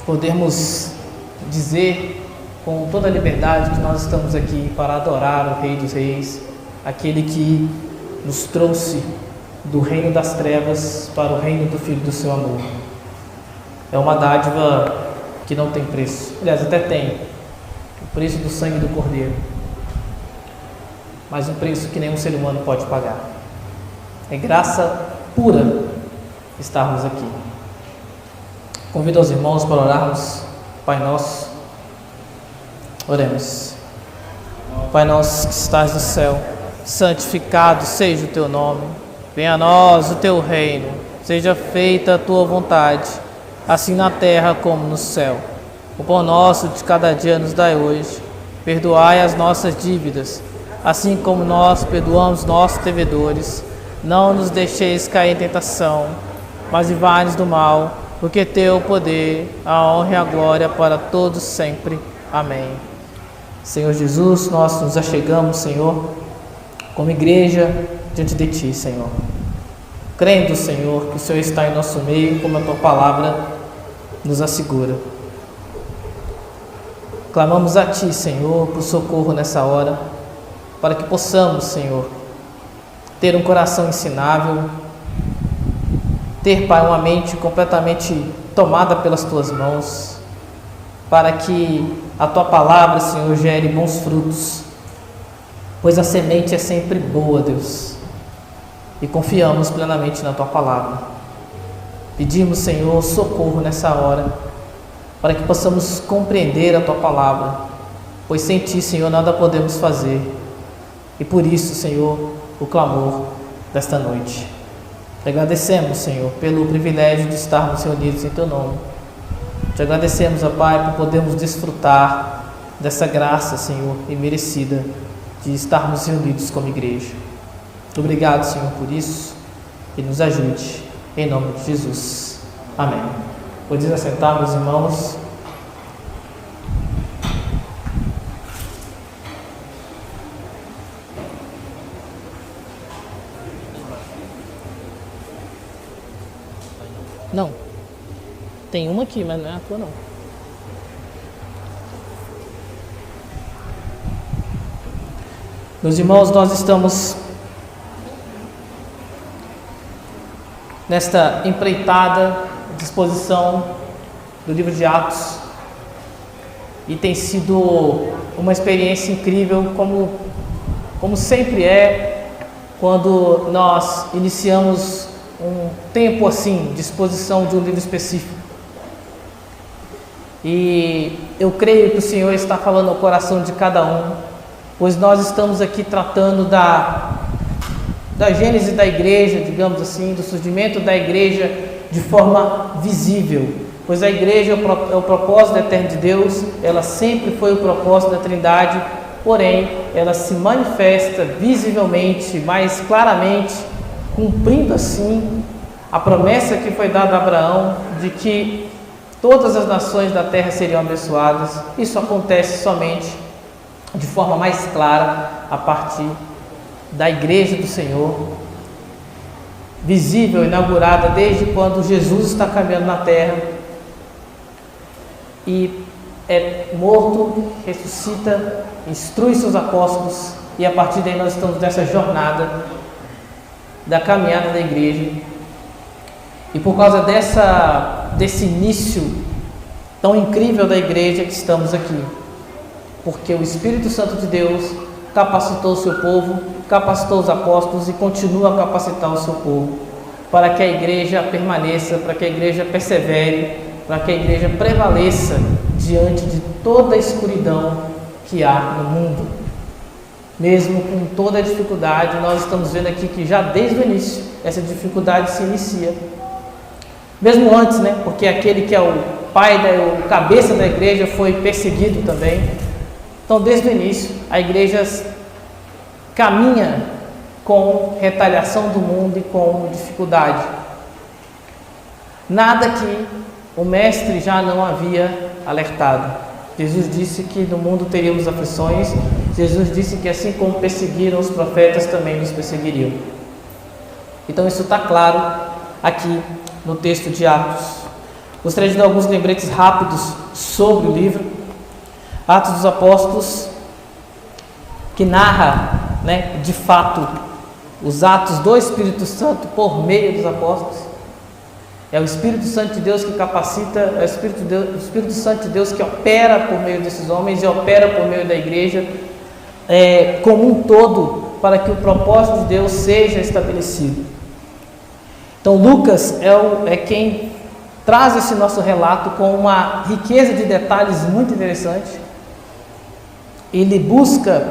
podermos dizer com toda a liberdade que nós estamos aqui para adorar o Rei dos Reis, aquele que nos trouxe do reino das trevas para o reino do Filho do seu amor. É uma dádiva que não tem preço. Aliás, até tem o preço do sangue do Cordeiro, mas um preço que nenhum ser humano pode pagar. É graça pura estarmos aqui. Convido os irmãos para orarmos. Pai nosso, oremos. Pai nosso que estás no céu, santificado seja o teu nome. Venha a nós o teu reino. Seja feita a tua vontade, assim na terra como no céu. O pão nosso de cada dia nos dai hoje. Perdoai as nossas dívidas, assim como nós perdoamos nossos devedores. Não nos deixeis cair em tentação, mas livrai-nos do mal, porque teu o poder, a honra e a glória para todos sempre. Amém. Senhor Jesus, nós nos achegamos, Senhor, como igreja diante de Ti, Senhor. Crendo, Senhor, que o Senhor está em nosso meio, como a Tua palavra nos assegura. Clamamos a Ti, Senhor, por socorro nessa hora, para que possamos, Senhor, ter um coração ensinável, ter, Pai, uma mente completamente tomada pelas Tuas mãos, para que a Tua palavra, Senhor, gere bons frutos, pois a semente é sempre boa, Deus, e confiamos plenamente na Tua palavra. Pedimos, Senhor, socorro nessa hora, para que possamos compreender a Tua palavra, pois sem Ti, Senhor, nada podemos fazer, e por isso, Senhor, o clamor desta noite. Te agradecemos, Senhor, pelo privilégio de estarmos reunidos em Teu nome. Te agradecemos, ó Pai, por podermos desfrutar dessa graça, Senhor, imerecida de estarmos reunidos como igreja. Muito obrigado, Senhor, por isso, e nos ajude, em nome de Jesus. Amém. Podeis assentar, meus irmãos. Não. Tem uma aqui, mas não é a tua, não. Meus irmãos, nós estamos nesta empreitada disposição do livro de Atos e tem sido uma experiência incrível, como sempre é quando nós iniciamos um tempo assim de exposição de um livro específico. E eu creio que o Senhor está falando ao coração de cada um, pois nós estamos aqui tratando da gênese da igreja, digamos assim, do surgimento da igreja de forma visível, pois a igreja é o propósito eterno de Deus, ela sempre foi o propósito da Trindade, porém ela se manifesta visivelmente, mais claramente, cumprindo assim a promessa que foi dada a Abraão de que todas as nações da terra seriam abençoadas. Isso acontece somente de forma mais clara a partir da igreja do Senhor, visível, inaugurada desde quando Jesus está caminhando na terra e é morto, ressuscita, instrui seus apóstolos, e a partir daí nós estamos nessa jornada da caminhada da igreja. E por causa desse início tão incrível da igreja que estamos aqui, porque o Espírito Santo de Deus capacitou o seu povo, capacitou os apóstolos e continua a capacitar o seu povo, para que a igreja permaneça, para que a igreja persevere, para que a igreja prevaleça diante de toda a escuridão que há no mundo. Mesmo com toda a dificuldade, nós estamos vendo aqui que já desde o início essa dificuldade se inicia. Mesmo antes, né? Porque aquele que é o pai, o cabeça da igreja foi perseguido também. Então, desde o início, a igreja caminha com retaliação do mundo e com dificuldade. Nada que o mestre já não havia alertado. Jesus disse que no mundo teríamos aflições. Jesus disse que assim como perseguiram os profetas, também nos perseguiriam. Então isso está claro aqui no texto de Atos. Gostaria de dar alguns lembretes rápidos sobre o livro. Atos dos Apóstolos, que narra, de fato, os atos do Espírito Santo por meio dos apóstolos. É o Espírito Santo de Deus que capacita, é o Espírito Santo de Deus que opera por meio desses homens e opera por meio da igreja como um todo, para que o propósito de Deus seja estabelecido. Então Lucas é quem traz esse nosso relato com uma riqueza de detalhes muito interessante. Ele busca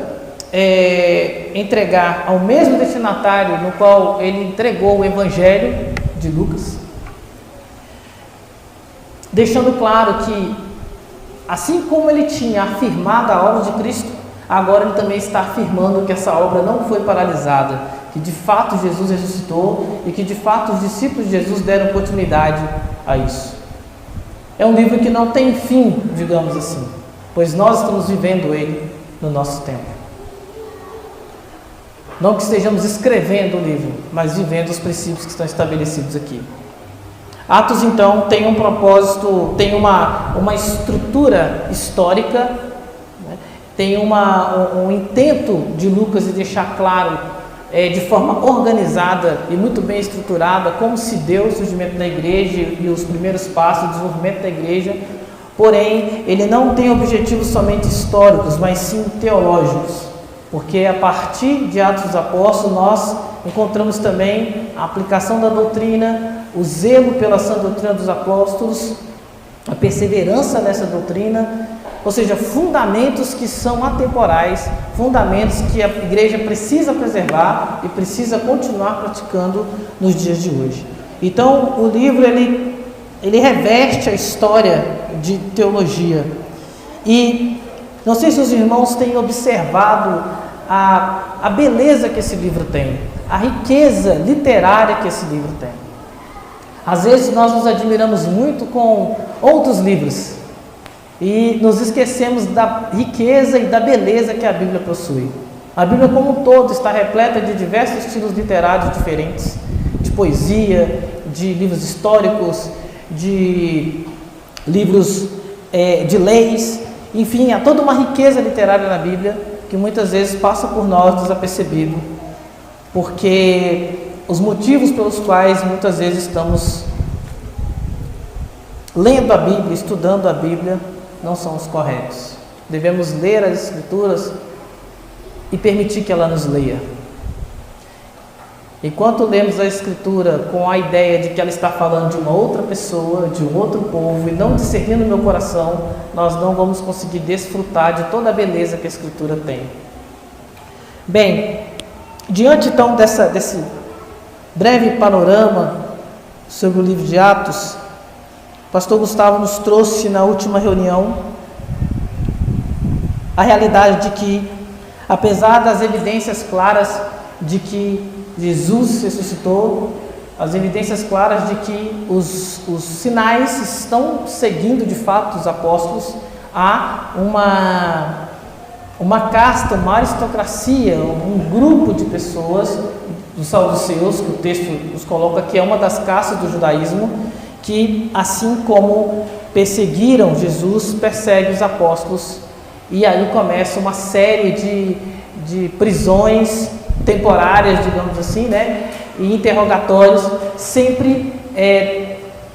entregar ao mesmo destinatário no qual ele entregou o Evangelho de Lucas, deixando claro que, assim como ele tinha afirmado a obra de Cristo, agora ele também está afirmando que essa obra não foi paralisada, que de fato Jesus ressuscitou e que de fato os discípulos de Jesus deram continuidade a isso. É um livro que não tem fim, digamos assim, pois nós estamos vivendo ele no nosso tempo. Não que estejamos escrevendo o livro, mas vivendo os princípios que estão estabelecidos aqui. Atos, então, tem um propósito, tem uma estrutura histórica, tem um intento de Lucas de deixar claro, de forma organizada e muito bem estruturada, como se deu o surgimento da igreja e os primeiros passos, o desenvolvimento da igreja. Porém, ele não tem objetivos somente históricos, mas sim teológicos, porque a partir de Atos dos Apóstolos nós encontramos também a aplicação da doutrina, o zelo pela sã doutrina dos apóstolos, a perseverança nessa doutrina, ou seja, fundamentos que são atemporais, fundamentos que a igreja precisa preservar e precisa continuar praticando nos dias de hoje. Então, o livro ele reveste a história de teologia. E não sei se os irmãos têm observado a beleza que esse livro tem, a riqueza literária que esse livro tem. Às vezes nós nos admiramos muito com outros livros e nos esquecemos da riqueza e da beleza que a Bíblia possui. A Bíblia como um todo está repleta de diversos estilos literários diferentes, de poesia, de livros históricos, de livros de leis, enfim, há toda uma riqueza literária na Bíblia que muitas vezes passa por nós desapercebido, porque os motivos pelos quais muitas vezes estamos lendo a Bíblia, estudando a Bíblia, não são os corretos. Devemos ler as Escrituras e permitir que ela nos leia. Enquanto lemos a Escritura com a ideia de que ela está falando de uma outra pessoa, de um outro povo, e não discernindo o meu coração, nós não vamos conseguir desfrutar de toda a beleza que a Escritura tem. Bem, diante então desse breve panorama sobre o livro de Atos, o pastor Gustavo nos trouxe na última reunião a realidade de que, apesar das evidências claras de que Jesus ressuscitou, as evidências claras de que os sinais estão seguindo de fato os apóstolos, há uma casta, uma aristocracia, um grupo de pessoas, dos saduceus, que o texto nos coloca que é uma das castas do judaísmo, que assim como perseguiram Jesus, persegue os apóstolos, e aí começa uma série de prisões temporárias, digamos assim, e interrogatórios, sempre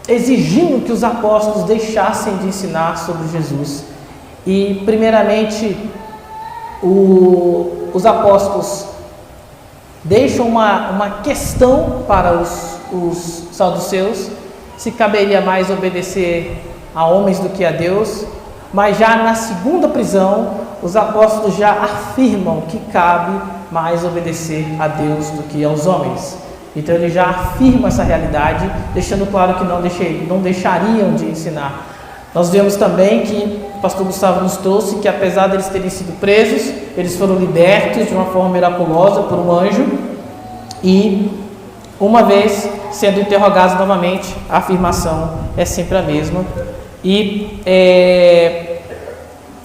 exigindo que os apóstolos deixassem de ensinar sobre Jesus. E primeiramente os apóstolos deixam uma questão para os saduceus, se caberia mais obedecer a homens do que a Deus, mas já na segunda prisão, os apóstolos já afirmam que cabe mais obedecer a Deus do que aos homens. Então ele já afirma essa realidade, deixando claro que não deixariam de ensinar. Nós vemos também que o pastor Gustavo nos trouxe que, apesar de eles terem sido presos, eles foram libertos de uma forma miraculosa por um anjo, e uma vez sendo interrogados novamente, a afirmação é sempre a mesma. E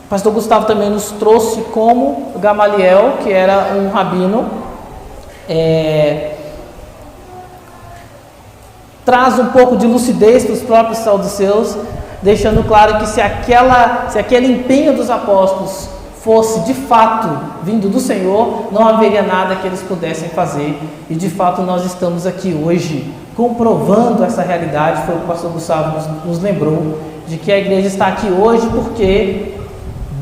o pastor Gustavo também nos trouxe como Gamaliel, que era um rabino traz um pouco de lucidez para os próprios saduceus, deixando claro que se aquele empenho dos apóstolos fosse de fato vindo do Senhor, não haveria nada que eles pudessem fazer. E de fato nós estamos aqui hoje comprovando essa realidade. Foi o que o pastor Gustavo nos lembrou, de que a igreja está aqui hoje porque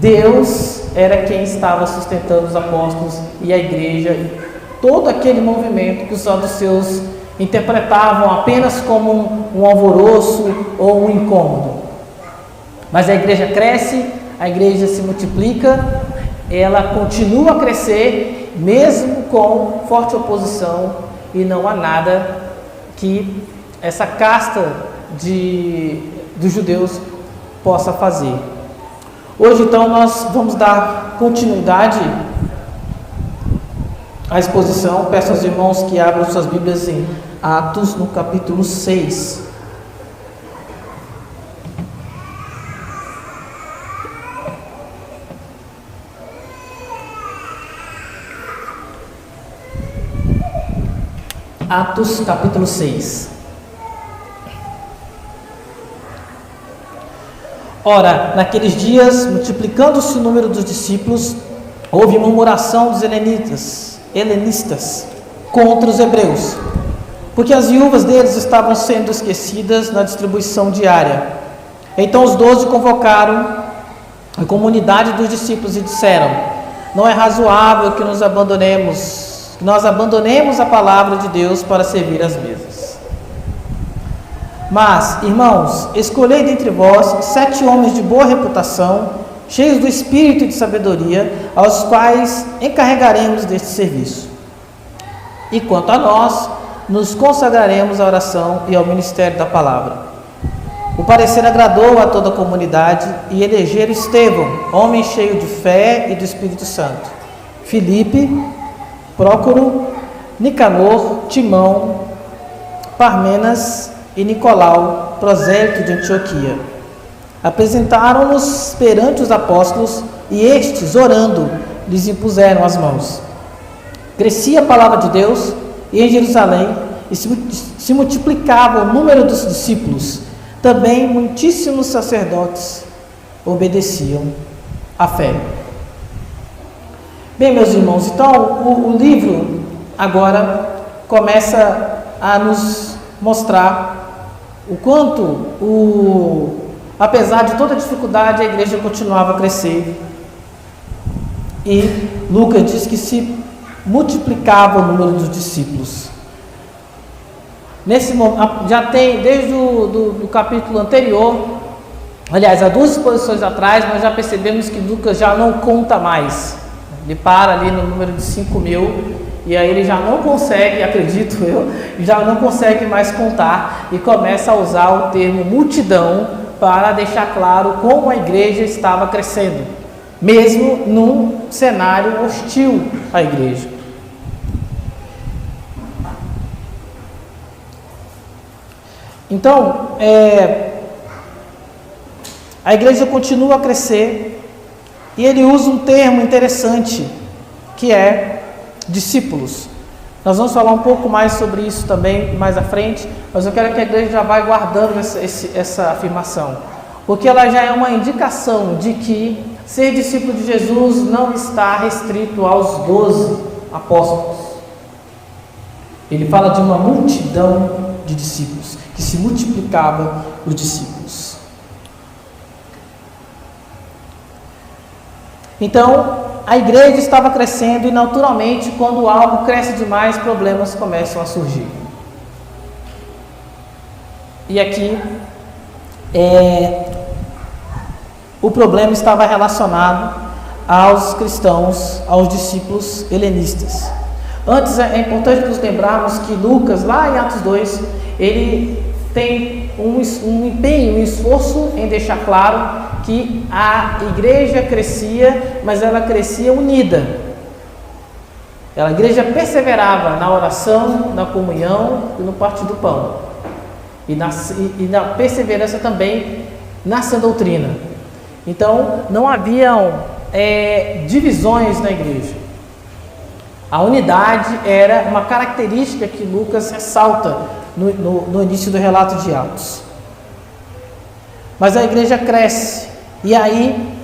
Deus era quem estava sustentando os apóstolos e a igreja, e todo aquele movimento que os saduceus interpretavam apenas como um alvoroço ou um incômodo. Mas a igreja cresce, a igreja se multiplica, ela continua a crescer, mesmo com forte oposição, e não há nada que essa casta dos judeus possa fazer. Hoje, então, nós vamos dar continuidade à exposição. Peço aos irmãos que abram suas Bíblias em Atos, no capítulo 6. Atos, capítulo 6. Ora, naqueles dias, multiplicando-se o número dos discípulos, houve murmuração dos helenistas contra os hebreus, porque as viúvas deles estavam sendo esquecidas na distribuição diária. Então os 12 convocaram a comunidade dos discípulos e disseram: não é razoável que nós abandonemos a palavra de Deus para servir às mesas. Mas, irmãos, escolhei dentre vós 7 homens de boa reputação, cheios do espírito e de sabedoria, aos quais encarregaremos deste serviço. E quanto a nós, nos consagraremos à oração e ao ministério da palavra. O parecer agradou a toda a comunidade e elegeram Estevão, homem cheio de fé e do Espírito Santo, Filipe, Prócoro, Nicanor, Timão, Parmenas e Nicolau, prosélito de Antioquia. Apresentaram-nos perante os apóstolos e estes, orando, lhes impuseram as mãos. Crescia a palavra de Deus e em Jerusalém e se multiplicava o número dos discípulos. Também muitíssimos sacerdotes obedeciam à fé. Bem, meus irmãos, então o livro agora começa a nos mostrar o quanto, apesar de toda a dificuldade, a igreja continuava a crescer. E Lucas diz que se multiplicava o número dos discípulos. Nesse momento, já tem, desde o capítulo anterior, aliás, há 2 exposições atrás, nós já percebemos que Lucas já não conta mais. Ele para ali no número de 5.000, e aí ele já não consegue, acredito eu, já não consegue mais contar e começa a usar o termo multidão para deixar claro como a igreja estava crescendo, mesmo num cenário hostil à igreja. Então, a igreja continua a crescer e ele usa um termo interessante, que é discípulos. Nós vamos falar um pouco mais sobre isso também mais à frente, mas eu quero que a igreja já vá guardando essa afirmação, porque ela já é uma indicação de que ser discípulo de Jesus não está restrito aos 12 apóstolos. Ele fala de uma multidão de discípulos, que se multiplicava os discípulos. Então, a igreja estava crescendo e, naturalmente, quando algo cresce demais, problemas começam a surgir. E aqui, o problema estava relacionado aos cristãos, aos discípulos helenistas. Antes, é importante nos lembrarmos que Lucas, lá em Atos 2, ele tem um empenho, um esforço em deixar claro que a igreja crescia, mas ela crescia unida. A igreja perseverava na oração, na comunhão e no partir do pão. E na perseverança também na sã doutrina. Então, não haviam divisões na igreja. A unidade era uma característica que Lucas ressalta no início do relato de Atos. Mas a igreja cresce, e aí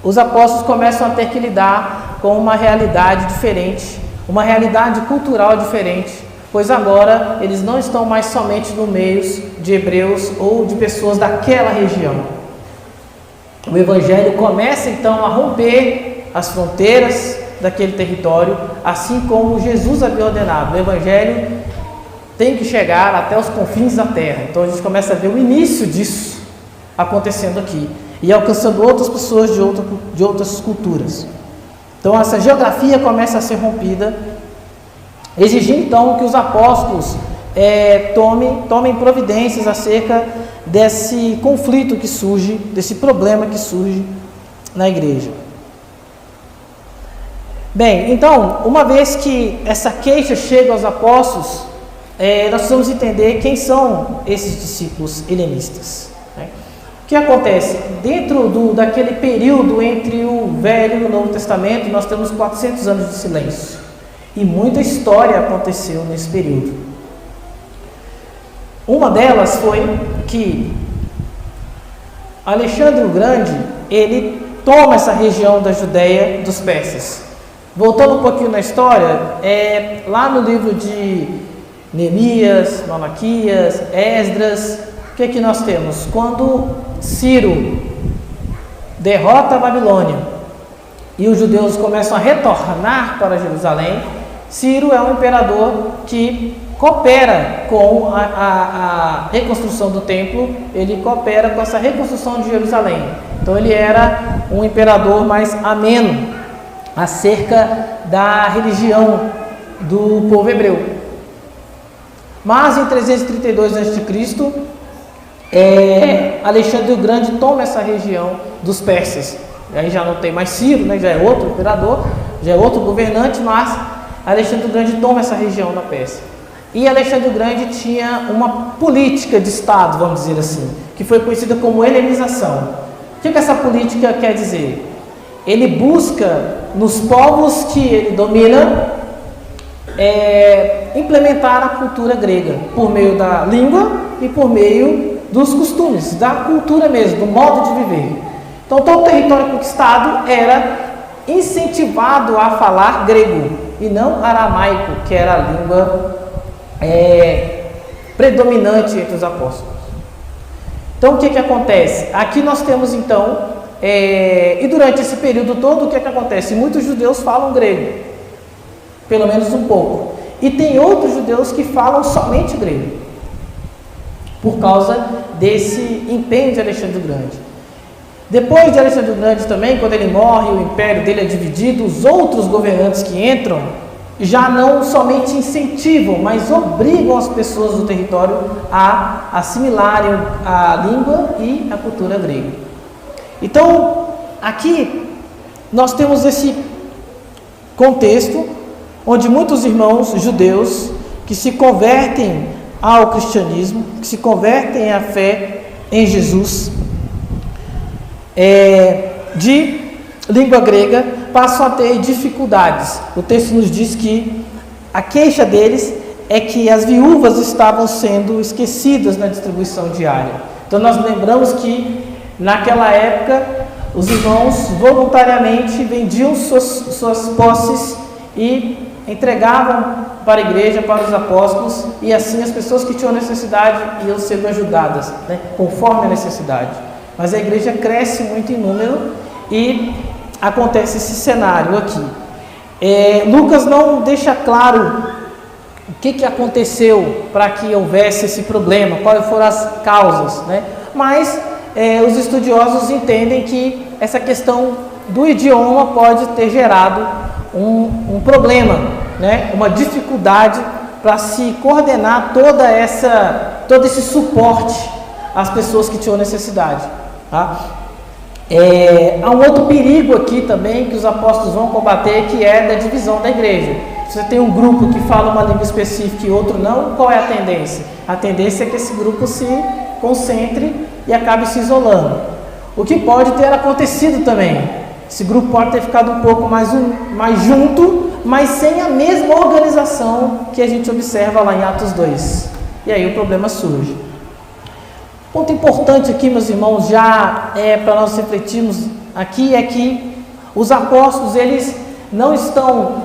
os apóstolos começam a ter que lidar com uma realidade diferente, uma realidade cultural diferente, pois agora eles não estão mais somente no meio de hebreus ou de pessoas daquela região. O evangelho começa então a romper as fronteiras daquele território, assim como Jesus havia ordenado. O evangelho tem que chegar até os confins da terra. Então a gente começa a ver o início disso acontecendo aqui e alcançando outras pessoas de outras culturas. Então essa geografia começa a ser rompida, exigindo então que os apóstolos tomem providências acerca desse conflito que surge, desse problema que surge na igreja. Bem, então, uma vez que essa queixa chega aos apóstolos, nós precisamos entender quem são esses discípulos helenistas. Né? O que acontece? Dentro daquele período entre o Velho e o Novo Testamento, nós temos 400 anos de silêncio. E muita história aconteceu nesse período. Uma delas foi que Alexandre o Grande, ele toma essa região da Judéia dos persas. Voltando um pouquinho na história, lá no livro de Neemias, Malaquias, Esdras, o que nós temos? Quando Ciro derrota a Babilônia e os judeus começam a retornar para Jerusalém, Ciro é um imperador que coopera com a reconstrução do templo, ele coopera com essa reconstrução de Jerusalém. Então ele era um imperador mais ameno acerca da religião do povo hebreu. Mas em 332 a.C., Alexandre o Grande toma essa região dos persas. Aí já não tem mais Ciro, né? Já é outro imperador, já é outro governante, mas Alexandre o Grande toma essa região da Pérsia. E Alexandre o Grande tinha uma política de Estado, vamos dizer assim, que foi conhecida como helenização. O que essa política quer dizer? Ele busca, nos povos que ele domina, implementar a cultura grega, por meio da língua e por meio dos costumes, da cultura mesmo, do modo de viver. Então todo o território conquistado era incentivado a falar grego, e não aramaico, que era a língua predominante entre os apóstolos. Então o que acontece? Aqui nós temos então, e durante esse período todo, o que acontece? Muitos judeus falam grego, pelo menos um pouco, e tem outros judeus que falam somente grego, por causa desse empenho de Alexandre o Grande. Depois de Alexandre o Grande também, quando ele morre, o império dele é dividido, os outros governantes que entram já não somente incentivam, mas obrigam as pessoas do território a assimilarem a língua e a cultura grega. Então, aqui nós temos esse contexto onde muitos irmãos judeus que se convertem ao cristianismo, que se convertem à fé em Jesus, de língua grega, passam a ter dificuldades. O texto nos diz que a queixa deles é que as viúvas estavam sendo esquecidas na distribuição diária. Então nós lembramos que naquela época os irmãos voluntariamente vendiam suas posses e entregavam para a igreja, para os apóstolos, e assim as pessoas que tinham necessidade iam sendo ajudadas, né, conforme a necessidade. Mas a igreja cresce muito em número e acontece esse cenário aqui. Lucas não deixa claro o que aconteceu para que houvesse esse problema, quais foram as causas, né? Mas os estudiosos entendem que essa questão do idioma pode ter gerado um problema, né? Uma dificuldade para se coordenar todo esse suporte às pessoas que tinham necessidade. Tá? Há um outro perigo aqui também que os apóstolos vão combater, que é da divisão da igreja. Se você tem um grupo que fala uma língua específica e outro não, qual é a tendência? A tendência é que esse grupo se concentre e acabe se isolando. O que pode ter acontecido também. Esse grupo pode ter ficado um pouco mais junto, mas sem a mesma organização que a gente observa lá em Atos 2. E aí o problema surge. Ponto importante aqui, meus irmãos, já para nós refletirmos aqui, é que os apóstolos, eles não estão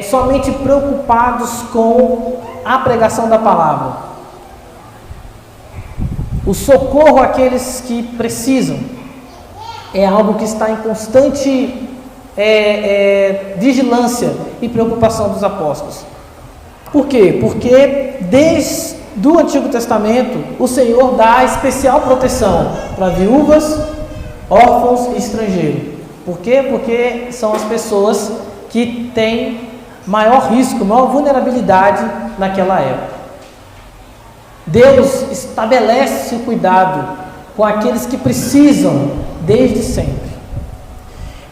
somente preocupados com a pregação da palavra, o socorro àqueles que precisam, é algo que está em constante vigilância e preocupação dos apóstolos. Por quê? Porque desde o Antigo Testamento o Senhor dá especial proteção para viúvas, órfãos e estrangeiros. Por quê? Porque são as pessoas que têm maior risco, maior vulnerabilidade naquela época. Deus estabelece o cuidado com aqueles que precisam desde sempre.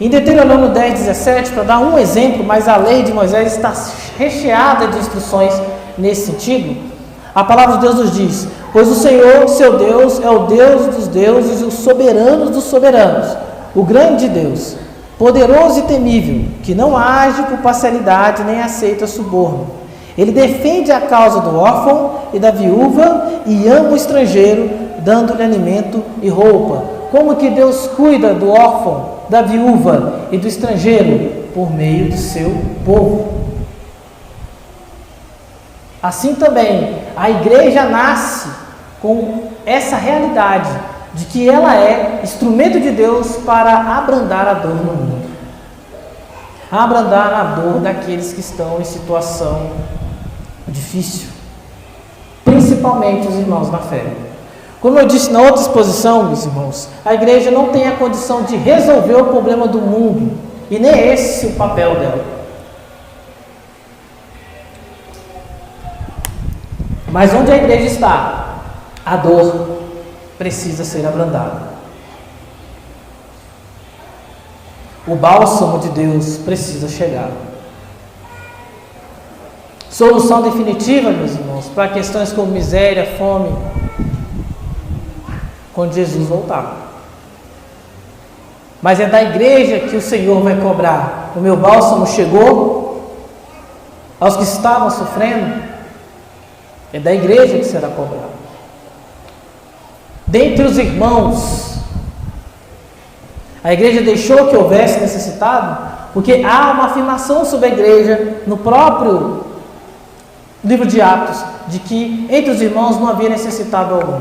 Em Deuteronômio 10:17, para dar um exemplo, mas a lei de Moisés está recheada de instruções nesse sentido, a palavra de Deus nos diz: pois o Senhor, seu Deus, é o Deus dos deuses e o soberano dos soberanos, o grande Deus, poderoso e temível, que não age com parcialidade nem aceita suborno. Ele defende a causa do órfão e da viúva e ama o estrangeiro, dando-lhe alimento e roupa. Como que Deus cuida do órfão, da viúva e do estrangeiro? Por meio do seu povo. Assim também, a igreja nasce com essa realidade de que ela é instrumento de Deus para abrandar a dor no mundo. Abrandar a dor daqueles que estão em situação difícil, principalmente os irmãos na fé. Como eu disse na outra exposição, meus irmãos, a igreja não tem a condição de resolver o problema do mundo, e nem é esse o papel dela. Mas onde a igreja está, a dor precisa ser abrandada. O bálsamo de Deus precisa chegar. Solução definitiva, meus irmãos, para questões como miséria, fome, quando Jesus voltar. Mas é da igreja que o Senhor vai cobrar. O meu bálsamo chegou aos que estavam sofrendo. É da igreja que será cobrado. Dentre os irmãos, a igreja deixou que houvesse necessitado, porque há uma afirmação sobre a igreja no próprio livro de Atos, de que entre os irmãos não havia necessitado algum.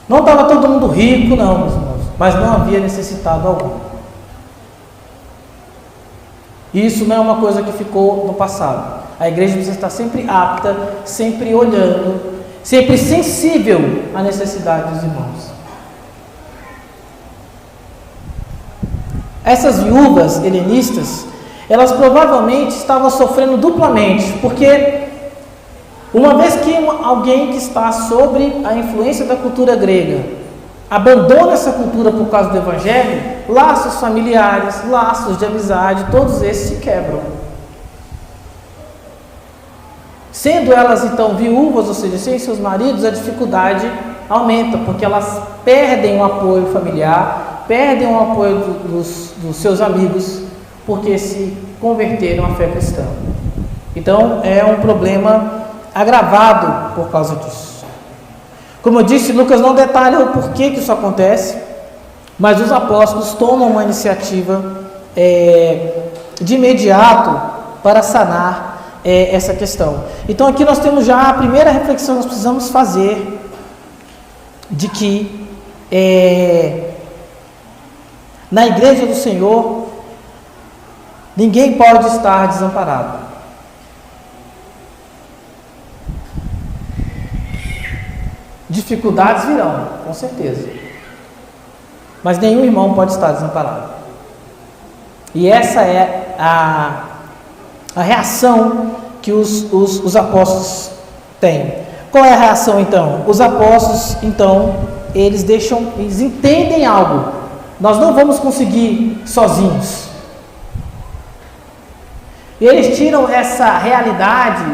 Não estava todo mundo rico, não, meus irmãos, mas não havia necessitado algum. Isso não é uma coisa que ficou no passado. A igreja precisa estar sempre apta, sempre olhando, sempre sensível à necessidade dos irmãos. Essas viúvas helenistas, elas provavelmente estavam sofrendo duplamente, porque uma vez que alguém que está sobre a influência da cultura grega abandona essa cultura por causa do evangelho, laços familiares, laços de amizade, todos esses se quebram. Sendo elas então viúvas, ou seja, sem seus maridos, a dificuldade aumenta, porque elas perdem o apoio familiar, perdem o apoio dos seus amigos, porque se converteram à fé cristã. Então é um problema agravado por causa disso. Como eu disse, Lucas não detalha o porquê que isso acontece, mas os apóstolos tomam uma iniciativa de imediato para sanar essa questão. Então aqui nós temos já a primeira reflexão que nós precisamos fazer, de que na igreja do Senhor ninguém pode estar desamparado. Dificuldades virão, com certeza, mas nenhum irmão pode estar desamparado. E essa é a reação que os apóstolos têm. Qual é a reação então? Os apóstolos então, eles entendem algo. Nós não vamos conseguir sozinhos. E eles tiram essa realidade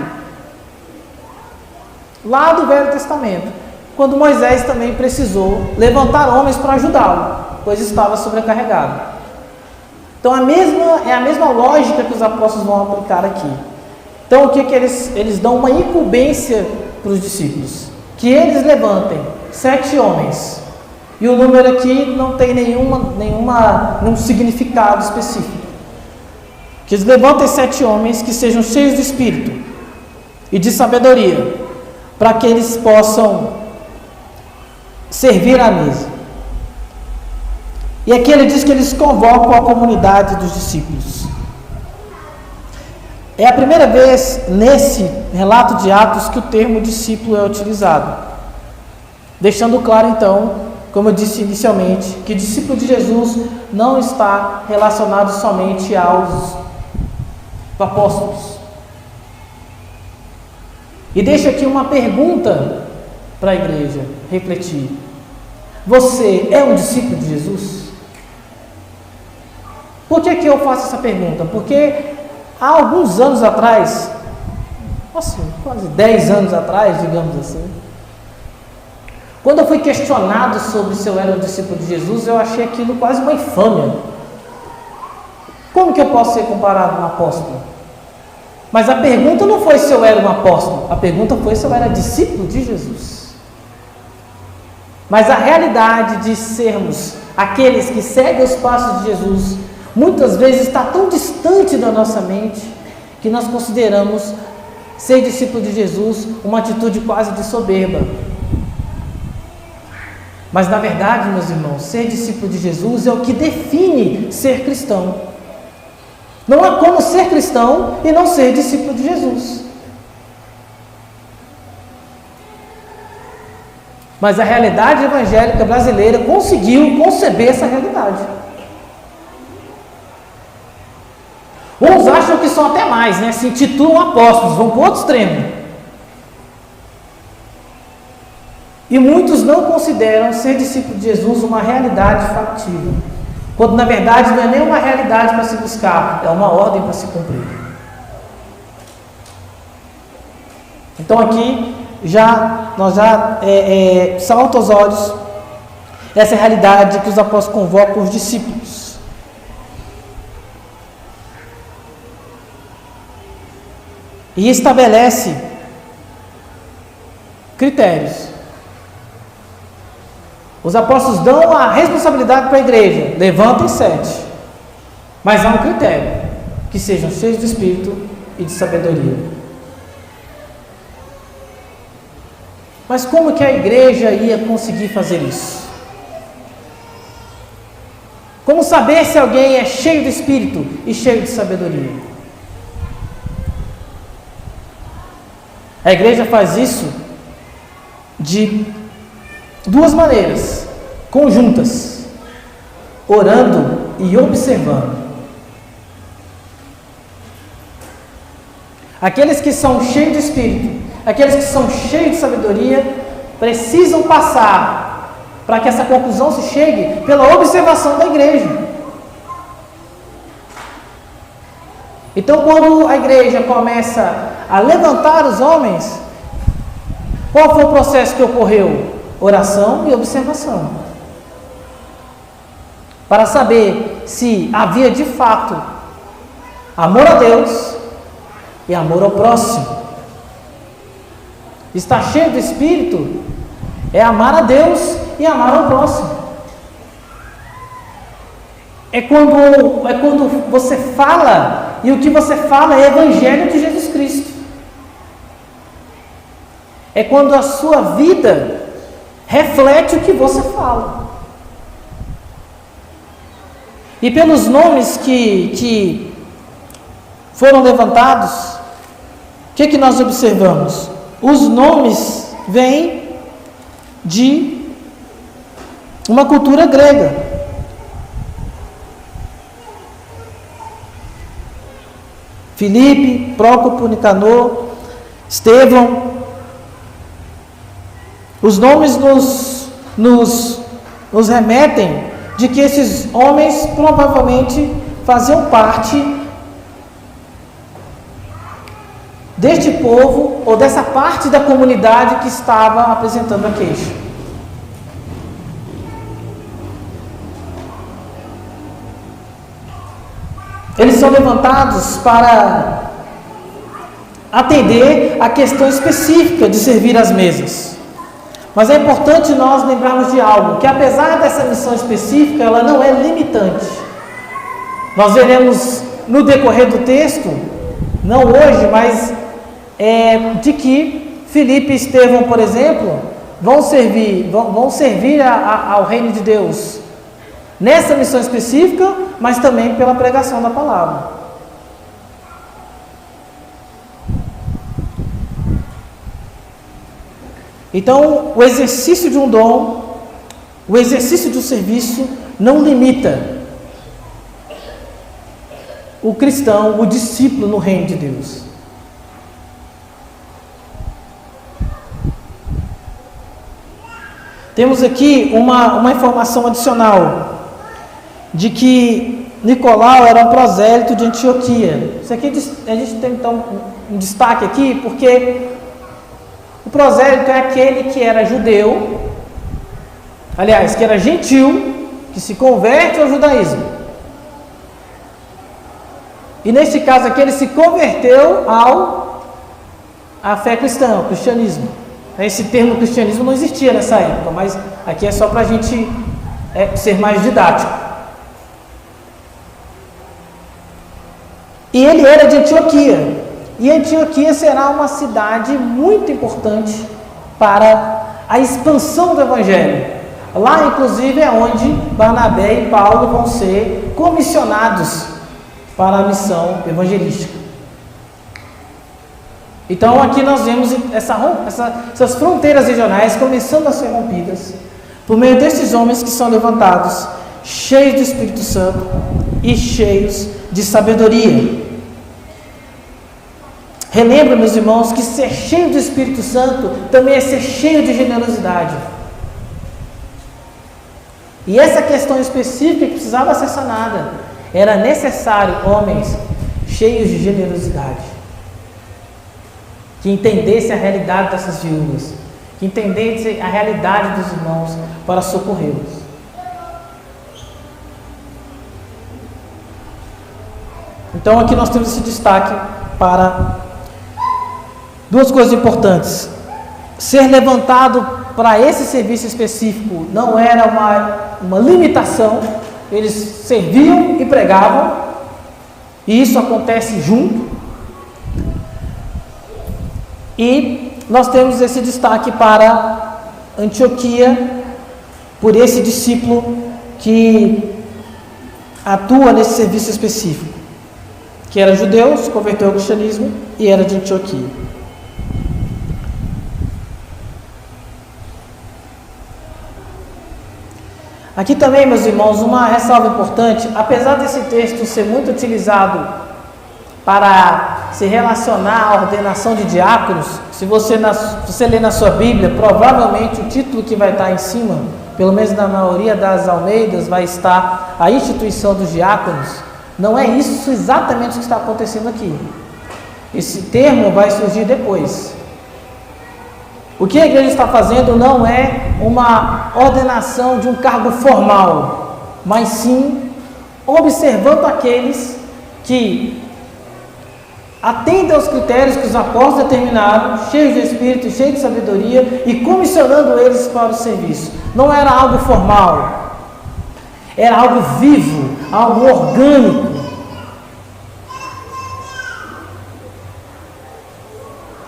lá do Velho Testamento, quando Moisés também precisou levantar homens para ajudá-lo, pois estava sobrecarregado. Então é a mesma lógica que os apóstolos vão aplicar aqui. Então o que eles dão uma incumbência para os discípulos? Que eles levantem 7 homens. E o número aqui não tem nenhum significado específico. Que eles levantem 7 homens que sejam cheios de espírito e de sabedoria, para que eles possam servir à mesa. E aqui ele diz que eles convocam a comunidade dos discípulos. É a primeira vez nesse relato de Atos que o termo discípulo é utilizado, deixando claro então, como eu disse inicialmente, que discípulo de Jesus não está relacionado somente aos apóstolos. E deixa aqui uma pergunta para a igreja refletir: você é um discípulo de Jesus? Por que eu faço essa pergunta? Porque há alguns anos atrás, quase 10 anos atrás, digamos assim, quando eu fui questionado sobre se eu era um discípulo de Jesus, eu achei aquilo quase uma infâmia. Como que eu posso ser comparado a um apóstolo? Mas a pergunta não foi se eu era um apóstolo, a pergunta foi se eu era discípulo de Jesus. Mas a realidade de sermos aqueles que seguem os passos de Jesus, muitas vezes está tão distante da nossa mente, que nós consideramos ser discípulo de Jesus uma atitude quase de soberba. Mas na verdade, meus irmãos, ser discípulo de Jesus é o que define ser cristão. Não há como ser cristão e não ser discípulo de Jesus. Mas a realidade evangélica brasileira conseguiu conceber essa realidade. Uns acham que são até mais, né? Se intitulam apóstolos, vão para o outro extremo. E muitos não consideram ser discípulo de Jesus uma realidade factível, quando na verdade não é nem uma realidade para se buscar, é uma ordem para se cumprir. Então aqui nós já salta aos olhos essa realidade que os apóstolos convocam os discípulos. E estabelece critérios. Os apóstolos dão a responsabilidade para a igreja: levantem 7. Mas há um critério: que sejam cheios de espírito e de sabedoria. Mas como que a igreja ia conseguir fazer isso? Como saber se alguém é cheio de espírito e cheio de sabedoria? A igreja faz isso de 2 maneiras conjuntas: orando e observando. Aqueles que são cheios de espírito, aqueles que são cheios de sabedoria, precisam passar, para que essa conclusão se chegue, pela observação da igreja. Então, quando a igreja começa a levantar os homens, qual foi o processo que ocorreu? Oração e observação, para saber se havia de fato amor a Deus e amor ao próximo. Estar cheio do Espírito é amar a Deus e amar ao próximo. É quando você fala, e o que você fala é Evangelho de Jesus Cristo. É quando a sua vida reflete o que você fala. E pelos nomes que foram levantados, o que nós observamos? Os nomes vêm de uma cultura grega. Filipe, Prócopo, Nicanor, Estevão. Os nomes nos remetem de que esses homens provavelmente faziam parte deste povo ou dessa parte da comunidade que estava apresentando a queixa. eles são levantados para atender a questão específica de servir às mesas. Mas é importante nós lembrarmos de algo, que apesar dessa missão específica, ela não é limitante. Nós veremos no decorrer do texto, não hoje, mas de que Filipe e Estevão, por exemplo, vão servir ao reino de Deus nessa missão específica, mas também pela pregação da palavra. Então, o exercício de um dom, o exercício de um serviço, não limita o cristão, o discípulo no reino de Deus. Temos aqui uma informação adicional, de que Nicolau era um prosélito de Antioquia. Isso aqui a gente tem então um destaque aqui, porque o prosélito é aquele que era judeu, aliás, que era gentil, que se converte ao judaísmo. E neste caso aqui ele se converteu à fé cristã, ao cristianismo. Esse termo cristianismo não existia nessa época, mas aqui é só para a gente ser mais didático. E ele era de Antioquia. E Antioquia será uma cidade muito importante para a expansão do Evangelho. Lá, inclusive, é onde Barnabé e Paulo vão ser comissionados para a missão evangelística. Então, aqui nós vemos essas fronteiras regionais começando a ser rompidas por meio desses homens que são levantados, cheios do Espírito Santo e cheios de sabedoria. Relembra, meus irmãos, que ser cheio do Espírito Santo também é ser cheio de generosidade. E essa questão específica que precisava ser sanada, era necessário homens cheios de generosidade, que entendessem a realidade dessas viúvas, que entendessem a realidade dos irmãos para socorrê-los. Então aqui nós temos esse destaque para duas coisas importantes. Ser levantado para esse serviço específico não era uma limitação, eles serviam e pregavam, e isso acontece junto. E nós temos esse destaque para Antioquia, por esse discípulo que atua nesse serviço específico, que era judeu, se converteu ao cristianismo e era de Antioquia. Aqui também, meus irmãos, uma ressalva importante. Apesar desse texto ser muito utilizado para se relacionar à ordenação de diáconos, se você ler na sua Bíblia, provavelmente o título que vai estar em cima, pelo menos na maioria das Almeidas, vai estar a instituição dos diáconos. Não é isso exatamente o que está acontecendo aqui. Esse termo vai surgir depois. O que a igreja está fazendo não é uma ordenação de um cargo formal, mas sim observando aqueles que atendem aos critérios que os apóstolos determinaram, cheios de espírito, cheios de sabedoria, e comissionando eles para o serviço. Não era algo formal, era algo vivo, algo orgânico.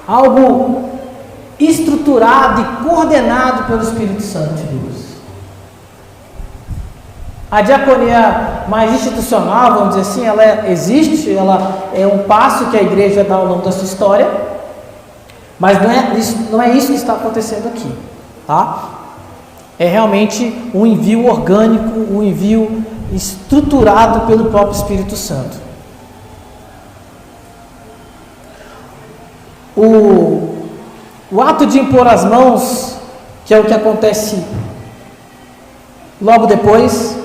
Algo estruturado e coordenado pelo Espírito Santo de Deus. A diaconia mais institucional, vamos dizer assim, ela existe, ela é um passo que a igreja dá ao longo da sua história, mas não é isso que está acontecendo aqui, tá? É realmente um envio orgânico, um envio estruturado pelo próprio Espírito Santo. O ato de impor as mãos, que é o que acontece logo depois,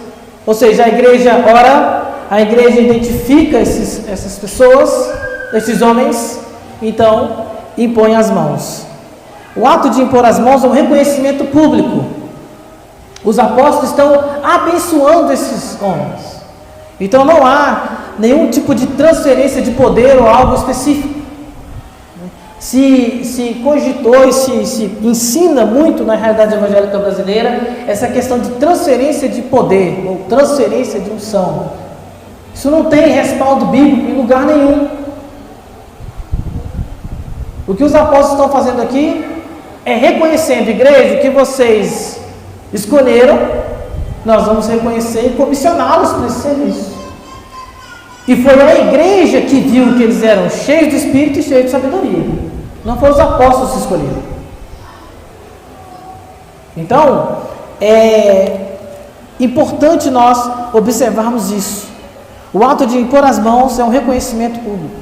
ou seja, a igreja ora, a igreja identifica essas pessoas, esses homens, então impõe as mãos. O ato de impor as mãos é um reconhecimento público. Os apóstolos estão abençoando esses homens. Então não há nenhum tipo de transferência de poder ou algo específico. Se cogitou e se ensina muito na realidade evangélica brasileira essa questão de transferência de poder ou transferência de unção. Isso não tem respaldo bíblico em lugar nenhum. O que os apóstolos estão fazendo aqui é reconhecendo, igreja, que vocês escolheram, nós vamos reconhecer e comissioná-los para esse serviço. E foi a igreja que viu que eles eram cheios de espírito e cheios de sabedoria. Não foram os apóstolos que escolheram. Então, é importante nós observarmos isso. O ato de impor as mãos é um reconhecimento público.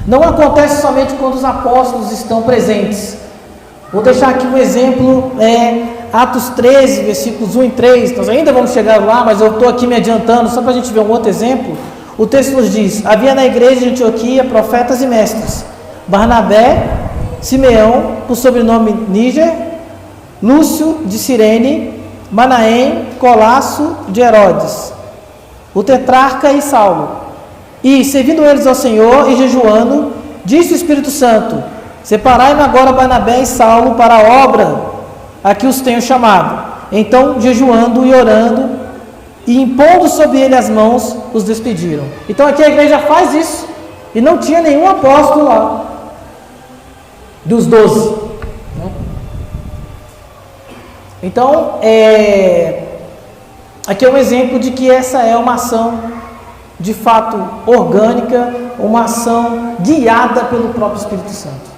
Não acontece somente quando os apóstolos estão presentes. Vou deixar aqui um exemplo, Atos 13, versículos 1 e 3. Nós ainda vamos chegar lá, mas eu estou aqui me adiantando, só para a gente ver um outro exemplo. O texto nos diz: havia na igreja de Antioquia profetas e mestres, Barnabé, Simeão, por sobrenome Níger, Lúcio de Cirene, Manaém, Colasso de Herodes, o tetrarca e Saulo. E, servindo eles ao Senhor e jejuando, disse o Espírito Santo: separai-me agora Barnabé e Saulo para a obra a que os tenho chamado. Então, jejuando e orando, e impondo sobre ele as mãos, os despediram. Então aqui a igreja faz isso, e não tinha nenhum apóstolo lá, dos 12. Então, aqui é um exemplo de que essa é uma ação, de fato, orgânica, uma ação guiada pelo próprio Espírito Santo.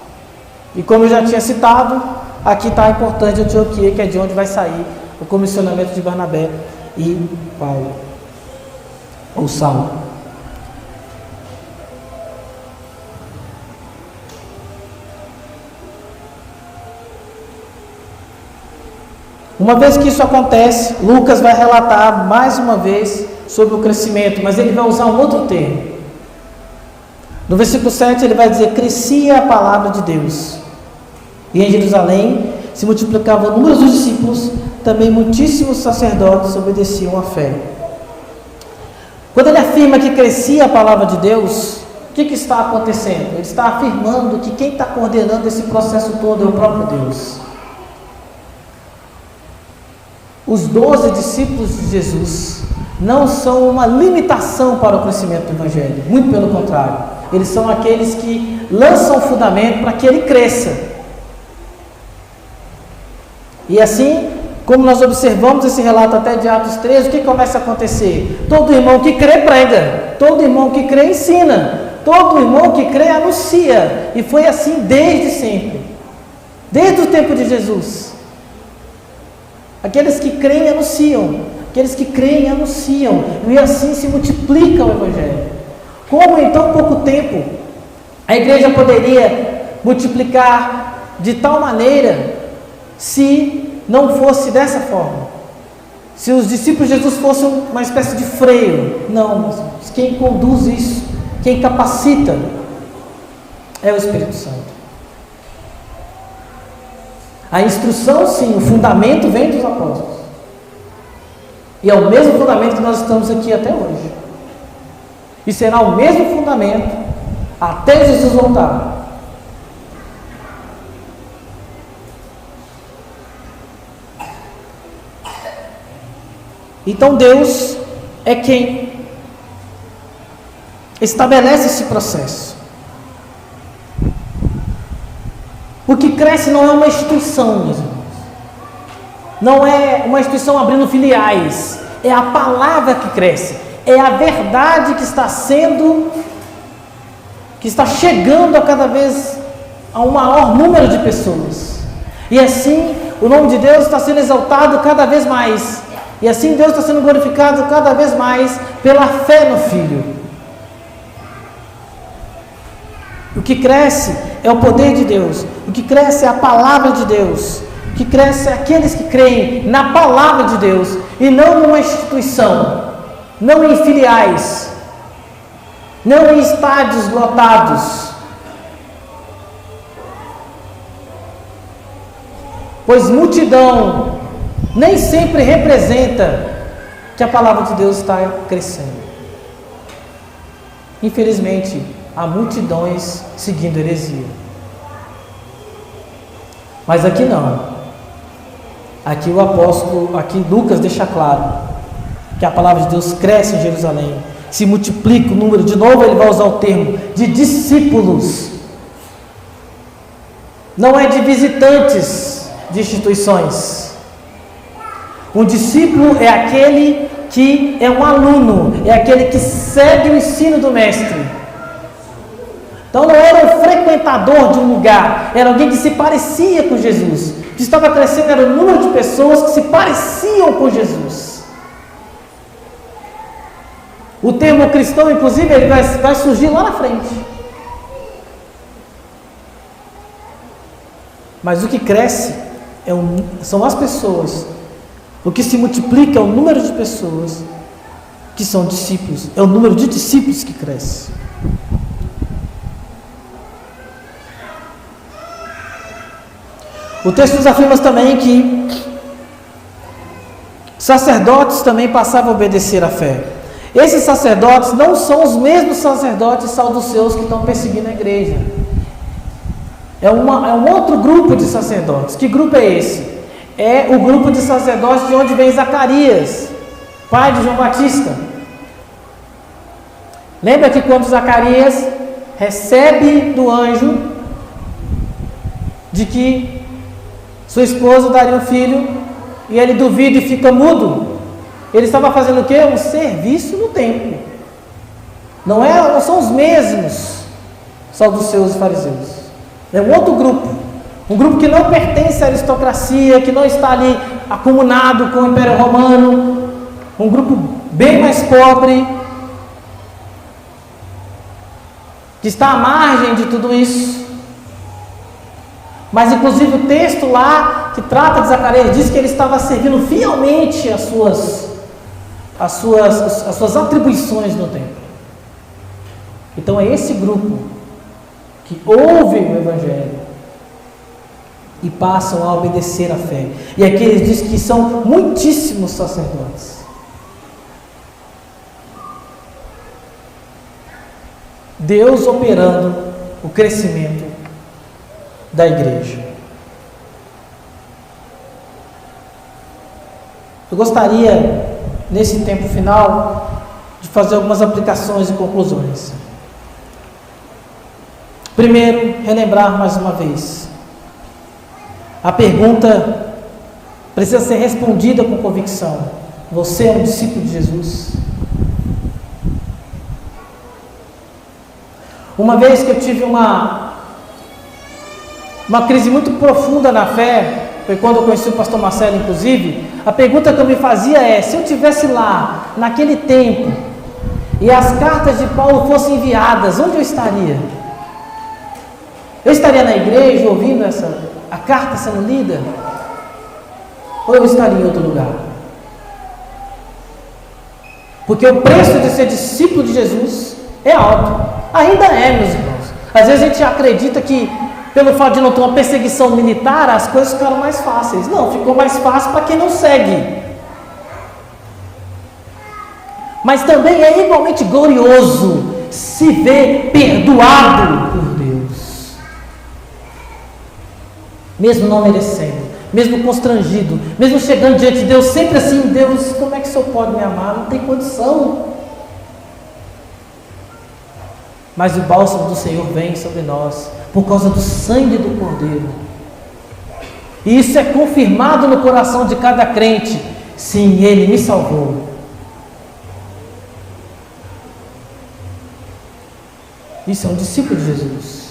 E como eu já tinha citado, aqui está a importante Antioquia, que é de onde vai sair o comissionamento de Barnabé e Paulo, ou Saulo. Uma vez que isso acontece, Lucas vai relatar mais uma vez sobre o crescimento, mas ele vai usar um outro termo. No versículo 7 ele vai dizer: crescia a palavra de Deus, e em Jerusalém se multiplicava o número dos discípulos, também muitíssimos sacerdotes obedeciam à fé. Quando ele afirma que crescia a palavra de Deus, o que está acontecendo? Ele está afirmando que quem está coordenando esse processo todo é o próprio Deus. Os 12 discípulos de Jesus não são uma limitação para o crescimento do Evangelho, muito pelo contrário, eles são aqueles que lançam o fundamento para que ele cresça. E assim, como nós observamos esse relato até de Atos 13, o que começa a acontecer? Todo irmão que crê prega, todo irmão que crê ensina, todo irmão que crê anuncia, e foi assim desde sempre, desde o tempo de Jesus. Aqueles que creem anunciam, aqueles que creem anunciam, e assim se multiplica o Evangelho. Como em tão pouco tempo a igreja poderia multiplicar de tal maneira se não fosse dessa forma? Se os discípulos de Jesus fossem uma espécie de freio? Não, meus irmãos. Quem conduz isso, quem capacita, é o Espírito Santo. A instrução, sim, o fundamento vem dos apóstolos. E é o mesmo fundamento que nós estamos aqui até hoje. E será o mesmo fundamento até Jesus voltar. Então Deus é quem estabelece esse processo. O que cresce não é uma instituição, meus irmãos. Não é uma instituição abrindo filiais. É a palavra que cresce. É a verdade que está chegando a cada vez a um maior número de pessoas. E assim, o nome de Deus está sendo exaltado cada vez mais. E assim Deus está sendo glorificado cada vez mais pela fé no Filho. O que cresce é o poder de Deus. O que cresce é a palavra de Deus. O que cresce é aqueles que creem na palavra de Deus e não numa instituição, não em filiais, não em estádios lotados. Pois multidão nem sempre representa que a palavra de Deus está crescendo. Infelizmente, há multidões seguindo heresia. Mas aqui não. Aqui o apóstolo, aqui Lucas deixa claro que a palavra de Deus cresce em Jerusalém, se multiplica o número, de novo ele vai usar o termo de discípulos. Não é de visitantes de instituições. Um discípulo é aquele que é um aluno, é aquele que segue o ensino do mestre. Então não era um frequentador de um lugar, era alguém que se parecia com Jesus. O que estava crescendo era o número de pessoas que se pareciam com Jesus. O termo cristão, inclusive, ele vai surgir lá na frente. Mas o que cresce são as pessoas. O que se multiplica é o número de pessoas que são discípulos. É o número de discípulos que cresce. O texto nos afirma também que sacerdotes também passavam a obedecer à fé. Esses sacerdotes não são os mesmos sacerdotes saduceus que estão perseguindo a igreja. É um outro grupo de sacerdotes. Que grupo é esse? É o grupo de sacerdotes de onde vem Zacarias, pai de João Batista. Lembra que quando Zacarias recebe do anjo de que sua esposa daria um filho, e ele duvida e fica mudo, ele estava fazendo o quê? Um serviço no templo. Não são os mesmos saduceus e fariseus. É um outro grupo. Um grupo que não pertence à aristocracia, que não está ali acomunado com o Império Romano. Um grupo bem mais pobre, que está à margem de tudo isso. Mas inclusive o texto lá que trata de Zacarias diz que ele estava servindo fielmente as suas atribuições no templo. Então é esse grupo que ouve o Evangelho e passam a obedecer à fé. E aqui ele diz que são muitíssimos sacerdotes. Deus operando o crescimento da igreja. Eu gostaria, nesse tempo final, de fazer algumas aplicações e conclusões. Primeiro, relembrar mais uma vez. A pergunta precisa ser respondida com convicção. Você é um discípulo de Jesus? Uma vez que eu tive uma crise muito profunda na fé, foi quando eu conheci o pastor Marcelo, inclusive, a pergunta que eu me fazia é: se eu estivesse lá, naquele tempo, e as cartas de Paulo fossem enviadas, onde eu estaria? Eu estaria na igreja ouvindo a carta sendo lida? Ou eu estaria em outro lugar? Porque o preço de ser discípulo de Jesus é alto. Ainda é, meus irmãos. Às vezes a gente acredita que pelo fato de não ter uma perseguição militar, as coisas ficaram mais fáceis. Não, ficou mais fácil para quem não segue. Mas também é igualmente glorioso se ver perdoado por Deus. Mesmo não merecendo, mesmo constrangido, mesmo chegando diante de Deus, sempre assim: Deus, como é que o Senhor pode me amar? Não tem condição. Mas o bálsamo do Senhor vem sobre nós, por causa do sangue do Cordeiro. E isso é confirmado no coração de cada crente. Sim, Ele me salvou. Isso é um discípulo de Jesus.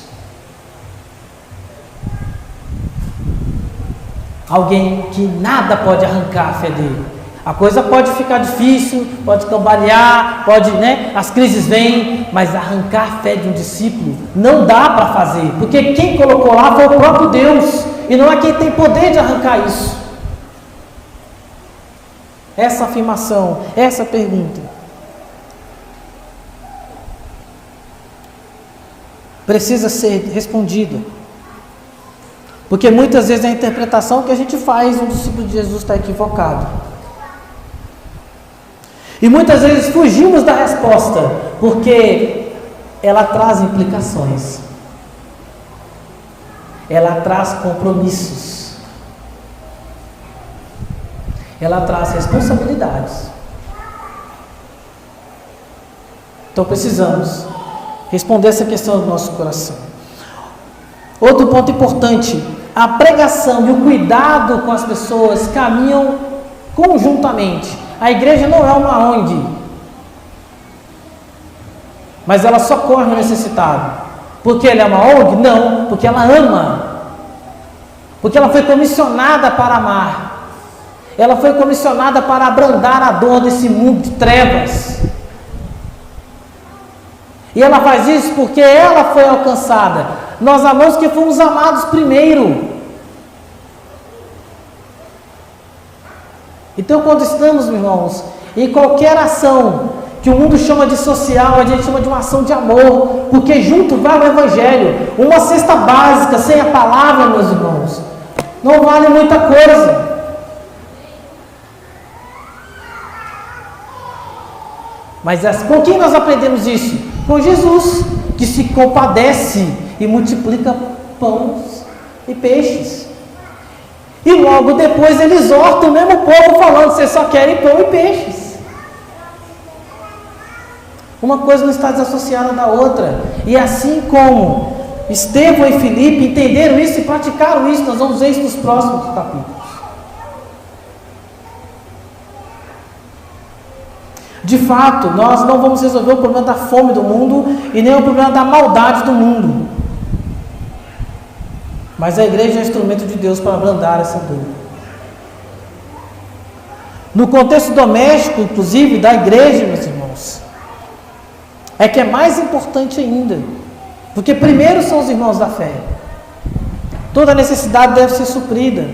Alguém que nada pode arrancar a fé dele. A coisa pode ficar difícil, pode cambalear, as crises vêm, mas arrancar a fé de um discípulo não dá para fazer, porque quem colocou lá foi o próprio Deus, e não é quem tem poder de arrancar isso. Essa afirmação, essa pergunta precisa ser respondida. Porque muitas vezes a interpretação que a gente faz, um discípulo de Jesus está equivocado. E muitas vezes fugimos da resposta, porque ela traz implicações. Ela traz compromissos. Ela traz responsabilidades. Então precisamos responder essa questão do nosso coração. Outro ponto importante: a pregação e o cuidado com as pessoas caminham conjuntamente. A igreja não é uma ONG, mas ela socorre o necessitado. Porque ela é uma ONG? Não, porque ela ama. Porque ela foi comissionada para amar. Ela foi comissionada para abrandar a dor desse mundo de trevas. E ela faz isso porque ela foi alcançada. Nós amamos que fomos amados primeiro. Então, quando estamos, meus irmãos, em qualquer ação que o mundo chama de social, a gente chama de uma ação de amor, porque junto vai o Evangelho. Uma cesta básica sem a palavra, meus irmãos, não vale muita coisa. Mas com quem nós aprendemos isso? Com Jesus, que se compadece e multiplica pães e peixes. E logo depois ele exorta o mesmo povo falando: vocês só querem pão e peixes. Uma coisa não está desassociada da outra. E assim como Estevão e Filipe entenderam isso e praticaram isso, nós vamos ver isso nos próximos capítulos. De fato, nós não vamos resolver o problema da fome do mundo e nem o problema da maldade do mundo. Mas a igreja é instrumento de Deus para abrandar essa dor. No contexto doméstico, inclusive, da igreja, meus irmãos, é que é mais importante ainda. Porque primeiro são os irmãos da fé. Toda necessidade deve ser suprida.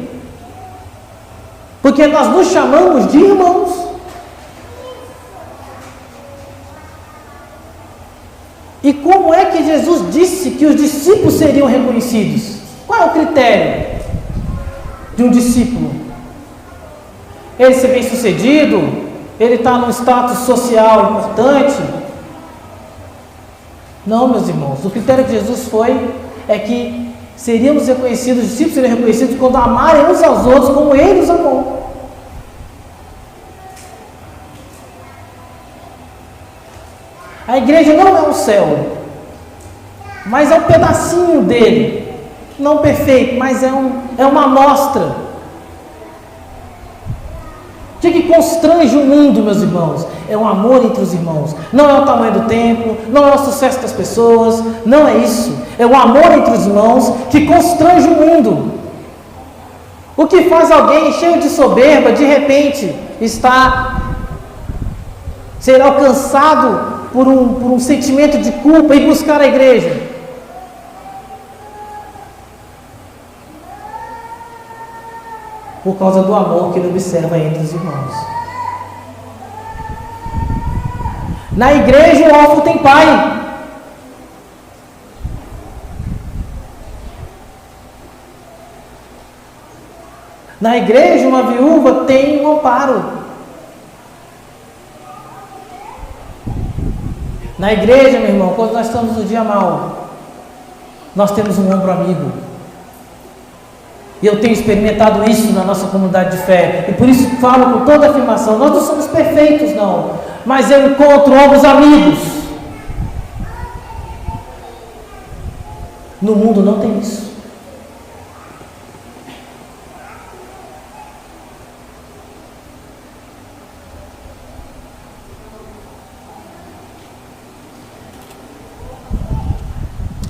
Porque nós nos chamamos de irmãos. E como é que Jesus disse que os discípulos seriam reconhecidos? Qual é o critério de um discípulo? Ele ser bem sucedido? Ele está num status social importante? Não, meus irmãos. O critério que Jesus é que seríamos reconhecidos, os discípulos seriam reconhecidos quando amarem uns aos outros como Ele os amou. A igreja não é um céu, mas é um pedacinho dele. Não perfeito, mas é uma amostra. O que constrange o mundo, meus irmãos? É o amor entre os irmãos. Não é o tamanho do templo, não é o sucesso das pessoas, não é isso. É o amor entre os irmãos que constrange o mundo. O que faz alguém cheio de soberba, de repente, ser alcançado por um sentimento de culpa e buscar a igreja? Por causa do amor que ele observa entre os irmãos. Na igreja, o órfão tem pai. Na igreja, uma viúva tem um amparo. Na igreja, meu irmão, quando nós estamos no dia mau, nós temos um ombro amigo. E eu tenho experimentado isso na nossa comunidade de fé. E por isso falo com toda afirmação. Nós não somos perfeitos, não. Mas eu encontro ombros amigos. No mundo não tem isso.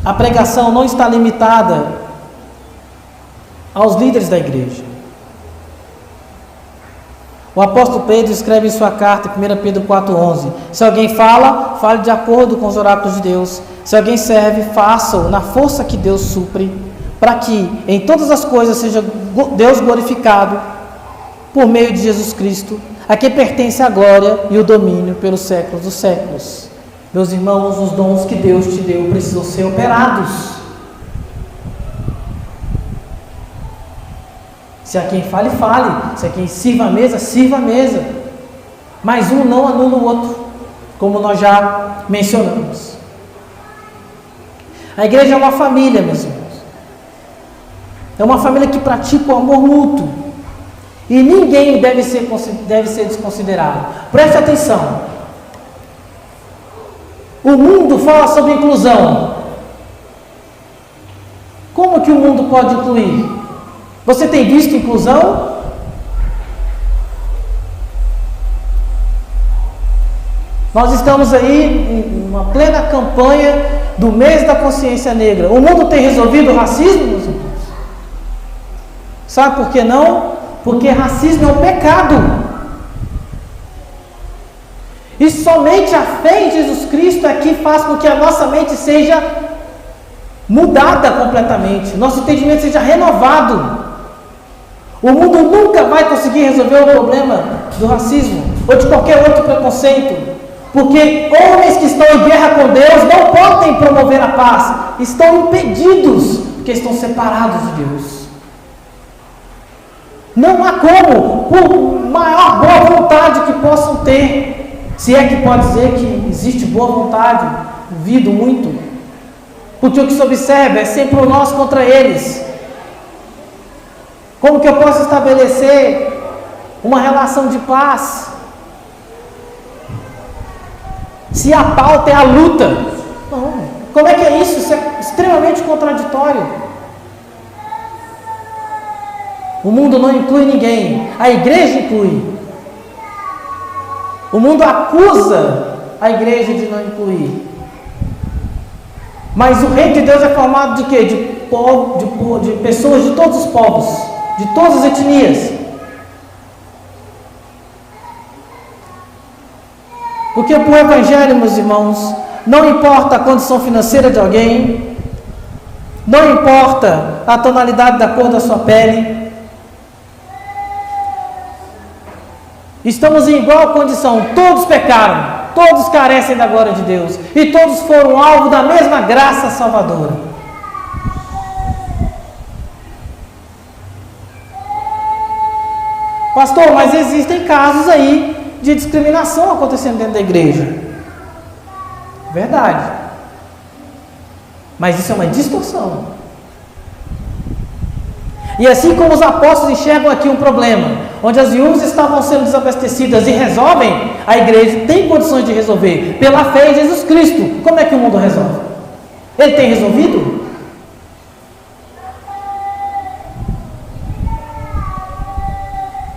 A pregação não está limitada aos líderes da igreja. O apóstolo Pedro escreve em sua carta, 1 Pedro 4,11: se alguém fala, fale de acordo com os oráculos de Deus. Se alguém serve, faça-o na força que Deus supre, para que em todas as coisas seja Deus glorificado por meio de Jesus Cristo, a quem pertence a glória e o domínio pelos séculos dos séculos. Meus irmãos, os dons que Deus te deu precisam ser operados. Se há quem fale, fale. Se há quem sirva a mesa, sirva a mesa. Mas um não anula o outro, como nós já mencionamos. A igreja é uma família, meus irmãos. É uma família que pratica o amor mútuo. E ninguém deve ser desconsiderado. Preste atenção. O mundo fala sobre inclusão. Como que o mundo pode incluir? Você tem visto inclusão? Nós estamos aí em uma plena campanha do mês da consciência negra. O mundo tem resolvido o racismo, meus irmãos? Sabe por que não? Porque racismo é um pecado. E somente a fé em Jesus Cristo é que faz com que a nossa mente seja mudada completamente, nosso entendimento seja renovado. O mundo nunca vai conseguir resolver o problema do racismo ou de qualquer outro preconceito, porque homens que estão em guerra com Deus não podem promover a paz, estão impedidos, porque estão separados de Deus. Não há como, por maior boa vontade que possam ter, se é que pode dizer que existe boa vontade, duvido muito, porque o que se observa é sempre o nós contra eles. Como que eu posso estabelecer uma relação de paz se a pauta é a luta? Não. Como é que é isso? Isso é extremamente contraditório. O mundo não inclui ninguém, a igreja inclui. O mundo acusa a igreja de não incluir. Mas o reino de Deus é formado de quê? De pessoas de todos os povos, de todas as etnias. Porque para o Evangelho, meus irmãos, não importa a condição financeira de alguém, não importa a tonalidade da cor da sua pele, estamos em igual condição, todos pecaram, todos carecem da glória de Deus, e todos foram alvo da mesma graça salvadora. Pastor, mas existem casos aí de discriminação acontecendo dentro da igreja. Verdade. Mas isso é uma distorção. E assim como os apóstolos enxergam aqui um problema, onde as viúvas estavam sendo desabastecidas e resolvem, a igreja tem condições de resolver, pela fé em Jesus Cristo. Como é que o mundo resolve? Ele tem resolvido?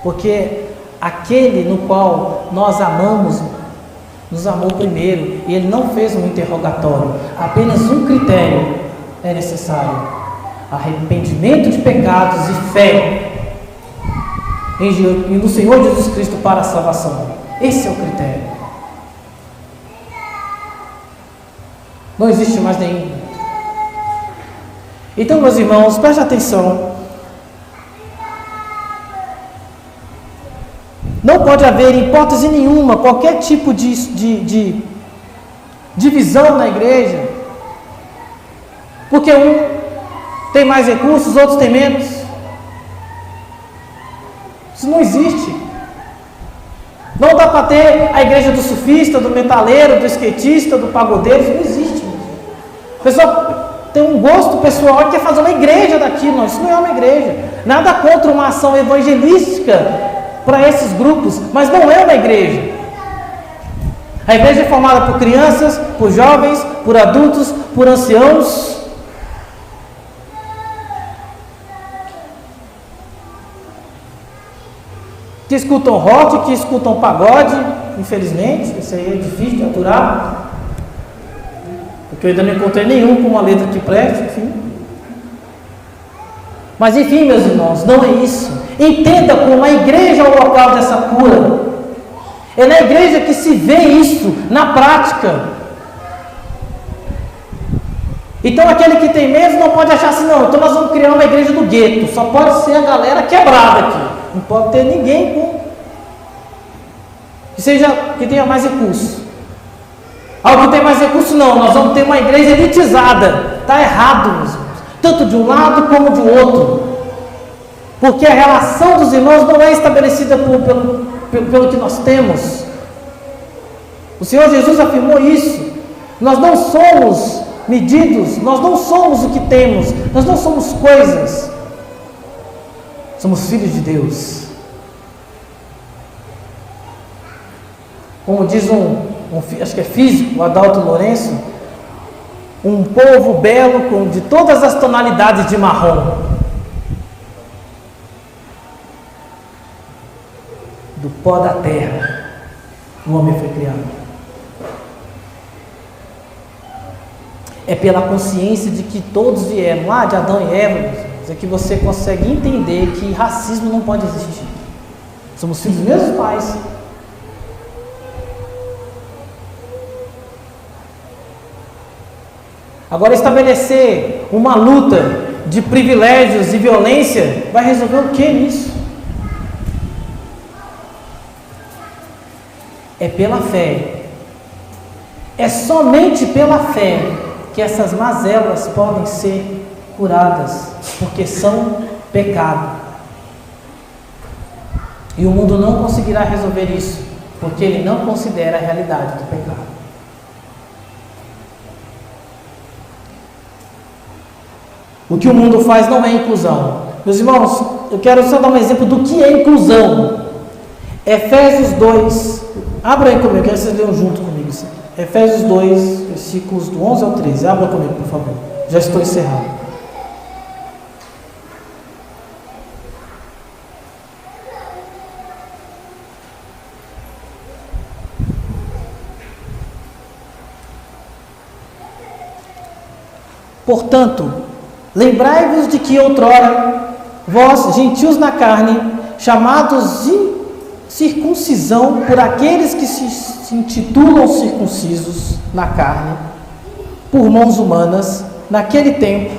Porque aquele no qual nós amamos, nos amou primeiro, e ele não fez um interrogatório, apenas um critério é necessário: arrependimento de pecados e fé no Senhor Jesus Cristo para a salvação. Esse é o critério. Não existe mais nenhum. Então, meus irmãos, preste atenção. Não pode haver, em hipótese nenhuma, qualquer tipo de divisão na igreja, porque um tem mais recursos, outros têm menos. Isso não existe. Não dá para ter a igreja do surfista, do metaleiro, do skatista, do pagodeiro. Isso não existe. O pessoal tem um gosto pessoal e quer fazer uma igreja daquilo. Não, isso não é uma igreja. Nada contra uma ação evangelística para esses grupos, mas não é uma igreja. A igreja é formada por crianças, por jovens, por adultos, por anciãos. Que escutam rock, que escutam pagode, infelizmente, isso aí é difícil de aturar, porque eu ainda não encontrei nenhum com uma letra que preste, enfim. Mas enfim, meus irmãos, não é isso. Entenda como a igreja é o local dessa cura. É na igreja que se vê isso na prática. Então aquele que tem medo não pode achar assim, não, então nós vamos criar uma igreja do gueto, só pode ser a galera quebrada aqui, não pode ter ninguém que tenha mais recurso. Algo que tem mais recurso, não, nós vamos ter uma igreja elitizada. Está errado, meus irmãos, tanto de um lado como de outro. Porque a relação dos irmãos não é estabelecida pelo que nós temos. O Senhor Jesus afirmou isso. Nós não somos medidos, nós não somos o que temos, nós não somos coisas. Somos filhos de Deus. Como diz acho que é físico, o Adalto Lourenço, um povo belo de todas as tonalidades de marrom. Do pó da terra, o homem foi criado. É pela consciência de que todos vieram lá de Adão e Eva, é que você consegue entender que racismo não pode existir. Somos filhos dos mesmos pais. Agora, estabelecer uma luta de privilégios e violência vai resolver o que nisso? É pela fé. É somente pela fé que essas mazelas podem ser curadas, porque são pecado. E o mundo não conseguirá resolver isso, porque ele não considera a realidade do pecado. O que o mundo faz não é inclusão. Meus irmãos, eu quero só dar um exemplo do que é inclusão. Efésios 2, abra aí comigo, quero que vocês leiam junto comigo. Efésios 2, versículos do 11 ao 13. Abra comigo, por favor. Já estou encerrando. Portanto, lembrai-vos de que outrora, vós, gentios na carne, chamados de circuncisão por aqueles que se intitulam circuncisos na carne, por mãos humanas, naquele tempo,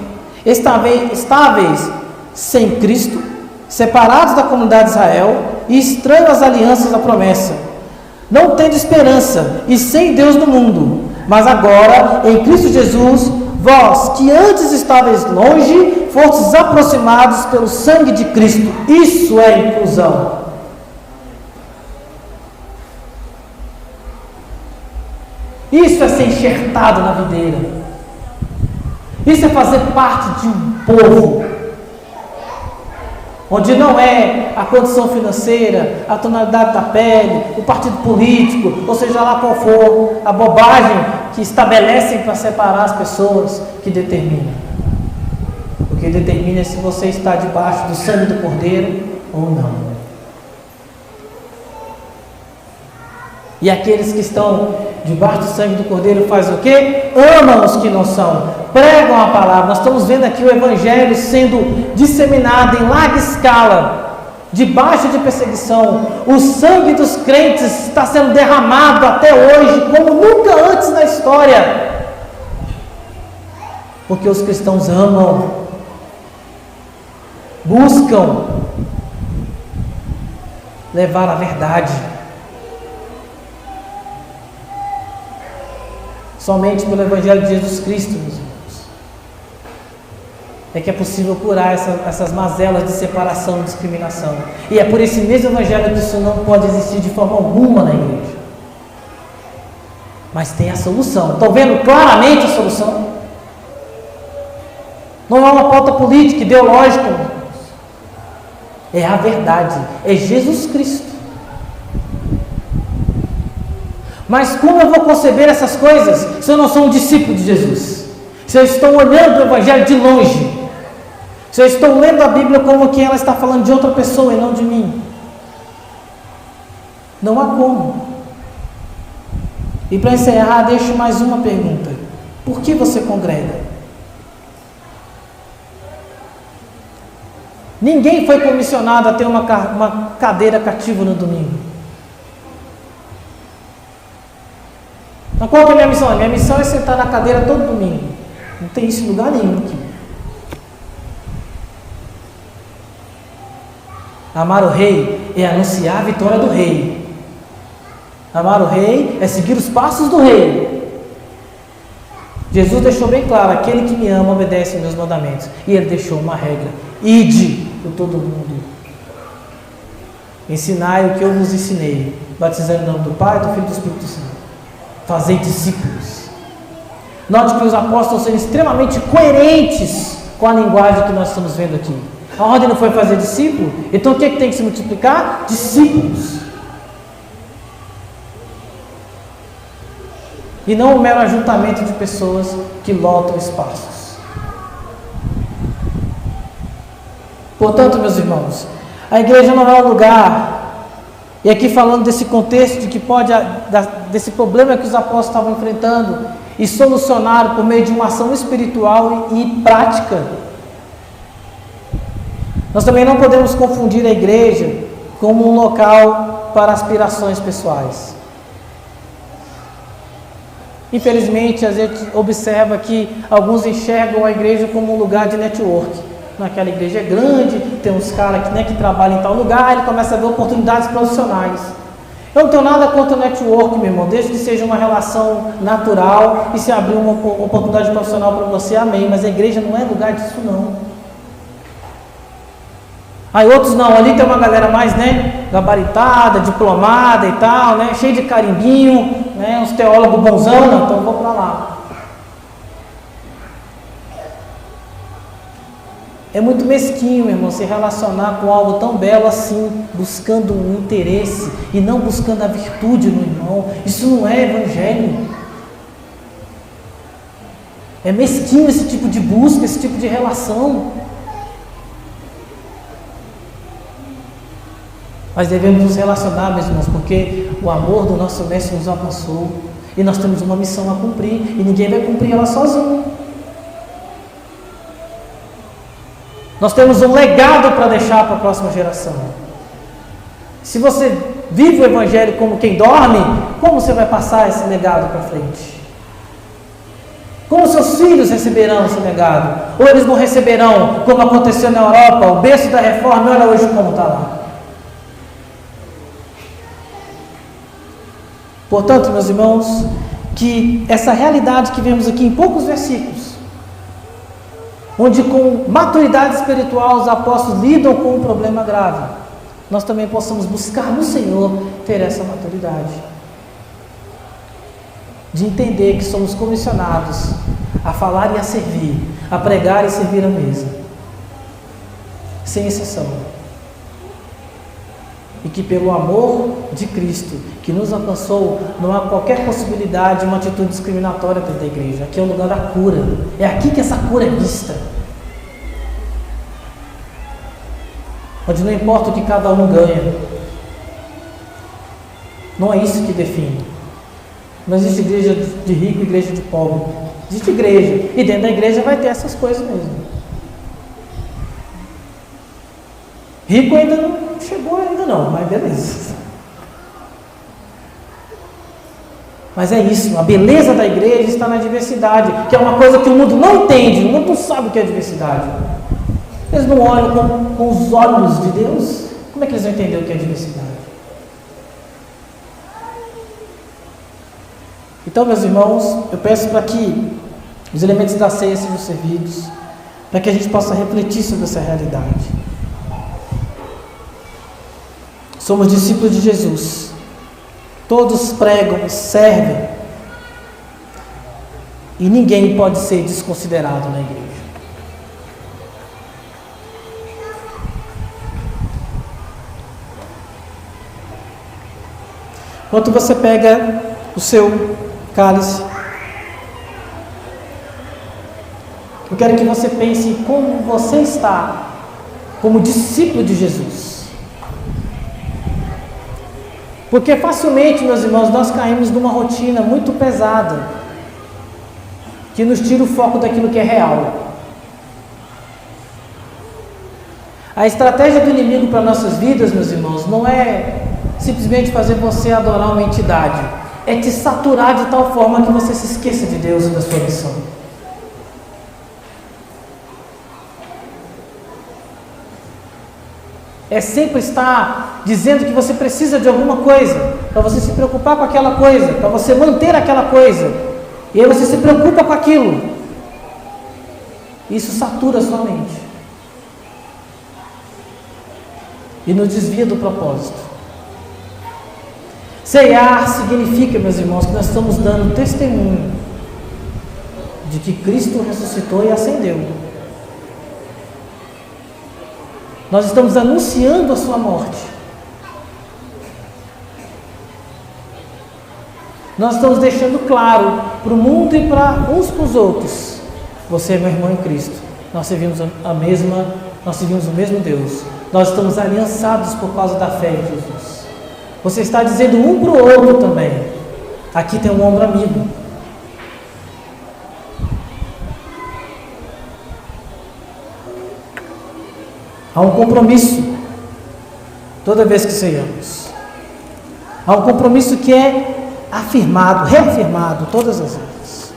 estáveis sem Cristo, separados da comunidade de Israel e estranhos às alianças da promessa, não tendo esperança e sem Deus no mundo, mas agora, em Cristo Jesus, vós, que antes estáveis longe, fostes aproximados pelo sangue de Cristo. Isso é inclusão. Isso é ser enxertado na videira. Isso é fazer parte de um povo, onde não é a condição financeira, a tonalidade da pele, o partido político, ou seja lá qual for a bobagem que estabelecem para separar as pessoas que determina. O que determina é se você está debaixo do sangue do Cordeiro ou não. E aqueles que estão debaixo do sangue do Cordeiro fazem o quê? Amam os que não são, pregam a palavra. Nós estamos vendo aqui o Evangelho sendo disseminado em larga escala, debaixo de perseguição. O sangue dos crentes está sendo derramado até hoje, como nunca antes na história, porque os cristãos amam, buscam levar a verdade. Somente pelo Evangelho de Jesus Cristo, meus irmãos, é que é possível curar essas mazelas de separação e discriminação. E é por esse mesmo Evangelho que isso não pode existir de forma alguma na igreja. Mas tem a solução. Estão vendo claramente a solução? Não é uma pauta política, ideológica, meus irmãos. É a verdade. É Jesus Cristo. Mas como eu vou conceber essas coisas se eu não sou um discípulo de Jesus? Se eu estou olhando o Evangelho de longe? Se eu estou lendo a Bíblia como que ela está falando de outra pessoa e não de mim? Não há como. E para encerrar, deixo mais uma pergunta. Por que você congrega? Ninguém foi comissionado a ter uma cadeira cativa no domingo. Mas qual que é a minha missão? A minha missão é sentar na cadeira todo domingo. Não tem isso em lugar nenhum aqui. Amar o rei é anunciar a vitória do rei. Amar o rei é seguir os passos do rei. Jesus deixou bem claro: aquele que me ama obedece aos meus mandamentos. E ele deixou uma regra: ide, por todo o mundo. Ensinai o que eu vos ensinei, batizando em nome do Pai, do Filho e do Espírito Santo. Fazei discípulos. Note que os apóstolos são extremamente coerentes com a linguagem que nós estamos vendo aqui. A ordem não foi fazer discípulo? Então o que é que tem que se multiplicar? Discípulos. E não o mero ajuntamento de pessoas que lotam espaços. Portanto, meus irmãos, a igreja não é um lugar, e aqui falando desse contexto de que desse problema que os apóstolos estavam enfrentando, e solucionaram por meio de uma ação espiritual e prática. Nós também não podemos confundir a igreja como um local para aspirações pessoais. Infelizmente, a gente observa que alguns enxergam a igreja como um lugar de network. Naquela igreja é grande, tem uns caras que trabalham em tal lugar, ele começa a ver oportunidades profissionais. Eu não tenho nada contra o network, meu irmão, desde que seja uma relação natural e se abrir uma oportunidade profissional para você, amém. Mas a igreja não é lugar disso, não. Aí outros não, ali tem uma galera mais, gabaritada, diplomada e tal, cheio de carimbinho, uns teólogos bonzão, então eu vou para lá. É muito mesquinho, meu irmão, se relacionar com algo tão belo assim, buscando um interesse e não buscando a virtude no irmão. Isso não é evangelho. É mesquinho esse tipo de busca, esse tipo de relação. Mas devemos nos relacionar, meus irmãos, porque o amor do nosso mestre nos alcançou e nós temos uma missão a cumprir e ninguém vai cumprir ela sozinho. Nós temos um legado para deixar para a próxima geração. Se você vive o evangelho como quem dorme, como você vai passar esse legado para frente? Como seus filhos receberão esse legado? Ou eles não receberão, como aconteceu na Europa, o berço da reforma, olha hoje como está lá. Portanto, meus irmãos, que essa realidade que vemos aqui em poucos versículos, onde com maturidade espiritual os apóstolos lidam com um problema grave, nós também possamos buscar no Senhor ter essa maturidade, de entender que somos comissionados a falar e a servir, a pregar e servir a mesa, sem exceção, e que pelo amor de Cristo que nos alcançou, não há qualquer possibilidade de uma atitude discriminatória dentro da igreja. Aqui é o lugar da cura, é aqui que essa cura é vista, onde não importa o que cada um ganha, não é isso que define. Não existe igreja de rico e igreja de pobre, existe igreja, e dentro da igreja vai ter essas coisas mesmo. Rico ainda não chegou, mas beleza. Mas é isso, a beleza da igreja está na diversidade, que é uma coisa que o mundo não entende, o mundo não sabe o que é diversidade. Eles não olham com os olhos de Deus, como é que eles vão entender o que é diversidade? Então, meus irmãos, eu peço para que os elementos da ceia sejam servidos, para que a gente possa refletir sobre essa realidade. Somos discípulos de Jesus. Todos pregam e servem. E ninguém pode ser desconsiderado na igreja. Enquanto você pega o seu cálice, eu quero que você pense em como você está como discípulo de Jesus. Porque facilmente, meus irmãos, nós caímos numa rotina muito pesada, que nos tira o foco daquilo que é real. A estratégia do inimigo para nossas vidas, meus irmãos, não é simplesmente fazer você adorar uma entidade, é te saturar de tal forma que você se esqueça de Deus e da sua missão. É sempre estar dizendo que você precisa de alguma coisa, para você se preocupar com aquela coisa, para você manter aquela coisa, e aí você se preocupa com aquilo. Isso satura a sua mente. e nos desvia do propósito. Ceiar significa, meus irmãos, que nós estamos dando testemunho de que Cristo ressuscitou e ascendeu. Nós estamos anunciando a sua morte. Nós estamos deixando claro para o mundo e para uns para os outros: você é meu irmão em Cristo. Nós servimos o mesmo Deus. Nós estamos aliançados por causa da fé em Jesus. Você está dizendo um para o outro também: aqui tem um ombro amigo. Há um compromisso toda vez que ceiamos. Há um compromisso que é afirmado, reafirmado todas as vezes.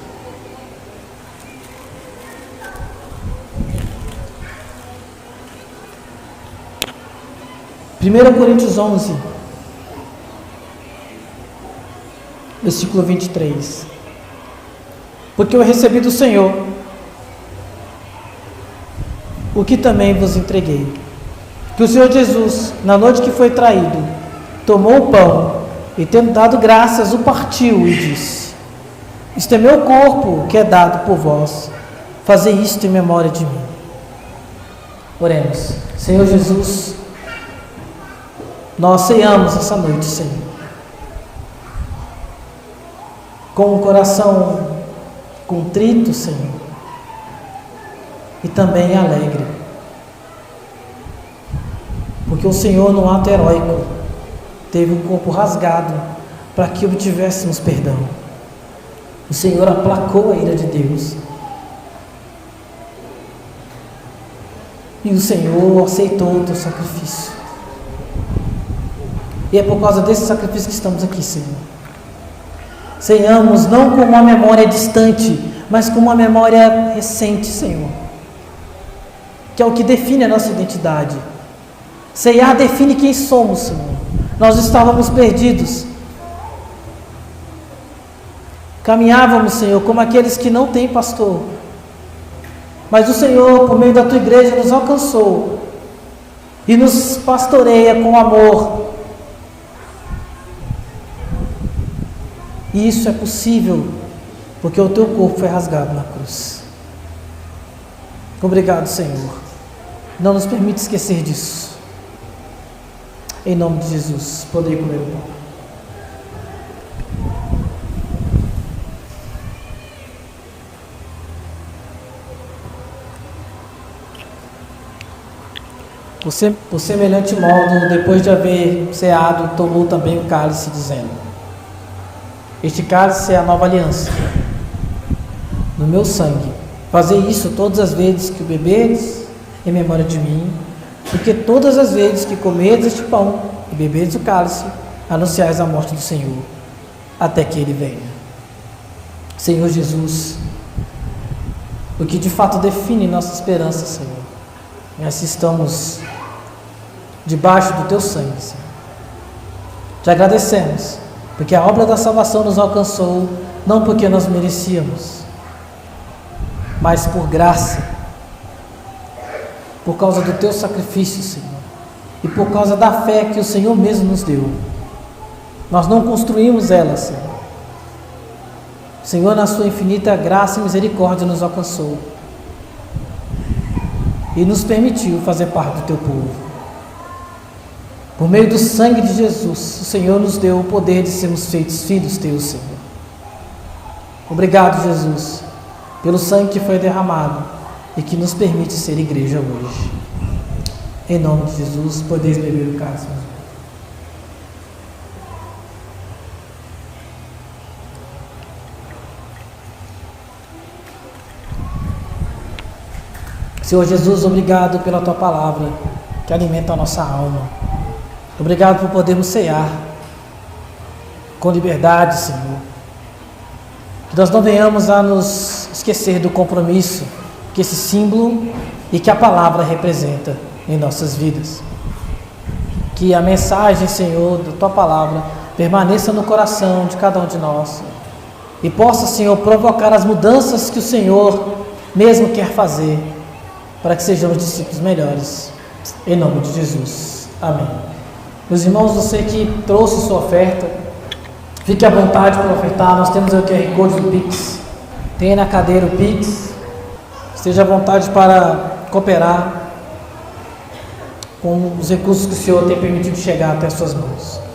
Primeira Coríntios 11, versículo 23. Porque eu recebi do Senhor o que também vos entreguei, que o Senhor Jesus, na noite que foi traído, tomou o pão e, tendo dado graças, o partiu e disse: isto é meu corpo, que é dado por vós, fazei isto em memória de mim. Oremos. Senhor Jesus, nós ceamos essa noite, Senhor, com o coração contrito, Senhor, e também alegre, porque o Senhor, no ato heróico, teve o corpo rasgado para que obtivéssemos perdão. O Senhor aplacou a ira de Deus e o Senhor aceitou o teu sacrifício, e é por causa desse sacrifício que estamos aqui, Senhor. Ceiamos não com uma memória distante, mas com uma memória recente, Senhor, que é o que define a nossa identidade. Ceiar define quem somos, Senhor. Nós estávamos perdidos, caminhávamos, Senhor, como aqueles que não têm pastor, mas o Senhor, por meio da tua igreja, nos alcançou e nos pastoreia com amor. E isso é possível porque o teu corpo foi rasgado na cruz. Obrigado, Senhor. Não nos permite esquecer disso. Em nome de Jesus, poder comer o pão. Por semelhante modo, depois de haver ceado, tomou também o cálice, dizendo: este cálice é a nova aliança no meu sangue. Fazei isso todas as vezes que o bebedes em memória de mim, porque todas as vezes que comedes este pão e bebedes o cálice, anunciais a morte do Senhor, até que Ele venha. Senhor Jesus, o que de fato define nossa esperança, Senhor, é se estamos debaixo do Teu sangue, Senhor. Te agradecemos, porque a obra da salvação nos alcançou, não porque nós merecíamos, mas por graça, por causa do Teu sacrifício, Senhor, e por causa da fé que o Senhor mesmo nos deu. Nós não construímos ela, Senhor. O Senhor, na sua infinita graça e misericórdia, nos alcançou e nos permitiu fazer parte do Teu povo. Por meio do sangue de Jesus, o Senhor nos deu o poder de sermos feitos filhos Teus, Senhor. Obrigado, Jesus, pelo sangue que foi derramado e que nos permite ser igreja hoje. Em nome de Jesus, podeis beber o cálice. Senhor Jesus, obrigado pela Tua palavra, que alimenta a nossa alma. Obrigado por podermos cear com liberdade, Senhor. Que nós não venhamos a nos esquecer do compromisso que esse símbolo e que a palavra representa em nossas vidas. Que a mensagem, Senhor, da Tua palavra permaneça no coração de cada um de nós e possa, Senhor, provocar as mudanças que o Senhor mesmo quer fazer para que sejamos discípulos melhores. Em nome de Jesus. Amém. Meus irmãos, você que trouxe sua oferta, fique à vontade para ofertar. Nós temos o QR Code do Pix, tem na cadeira o Pix. Esteja à vontade para cooperar com os recursos que o Senhor tem permitido chegar até as suas mãos.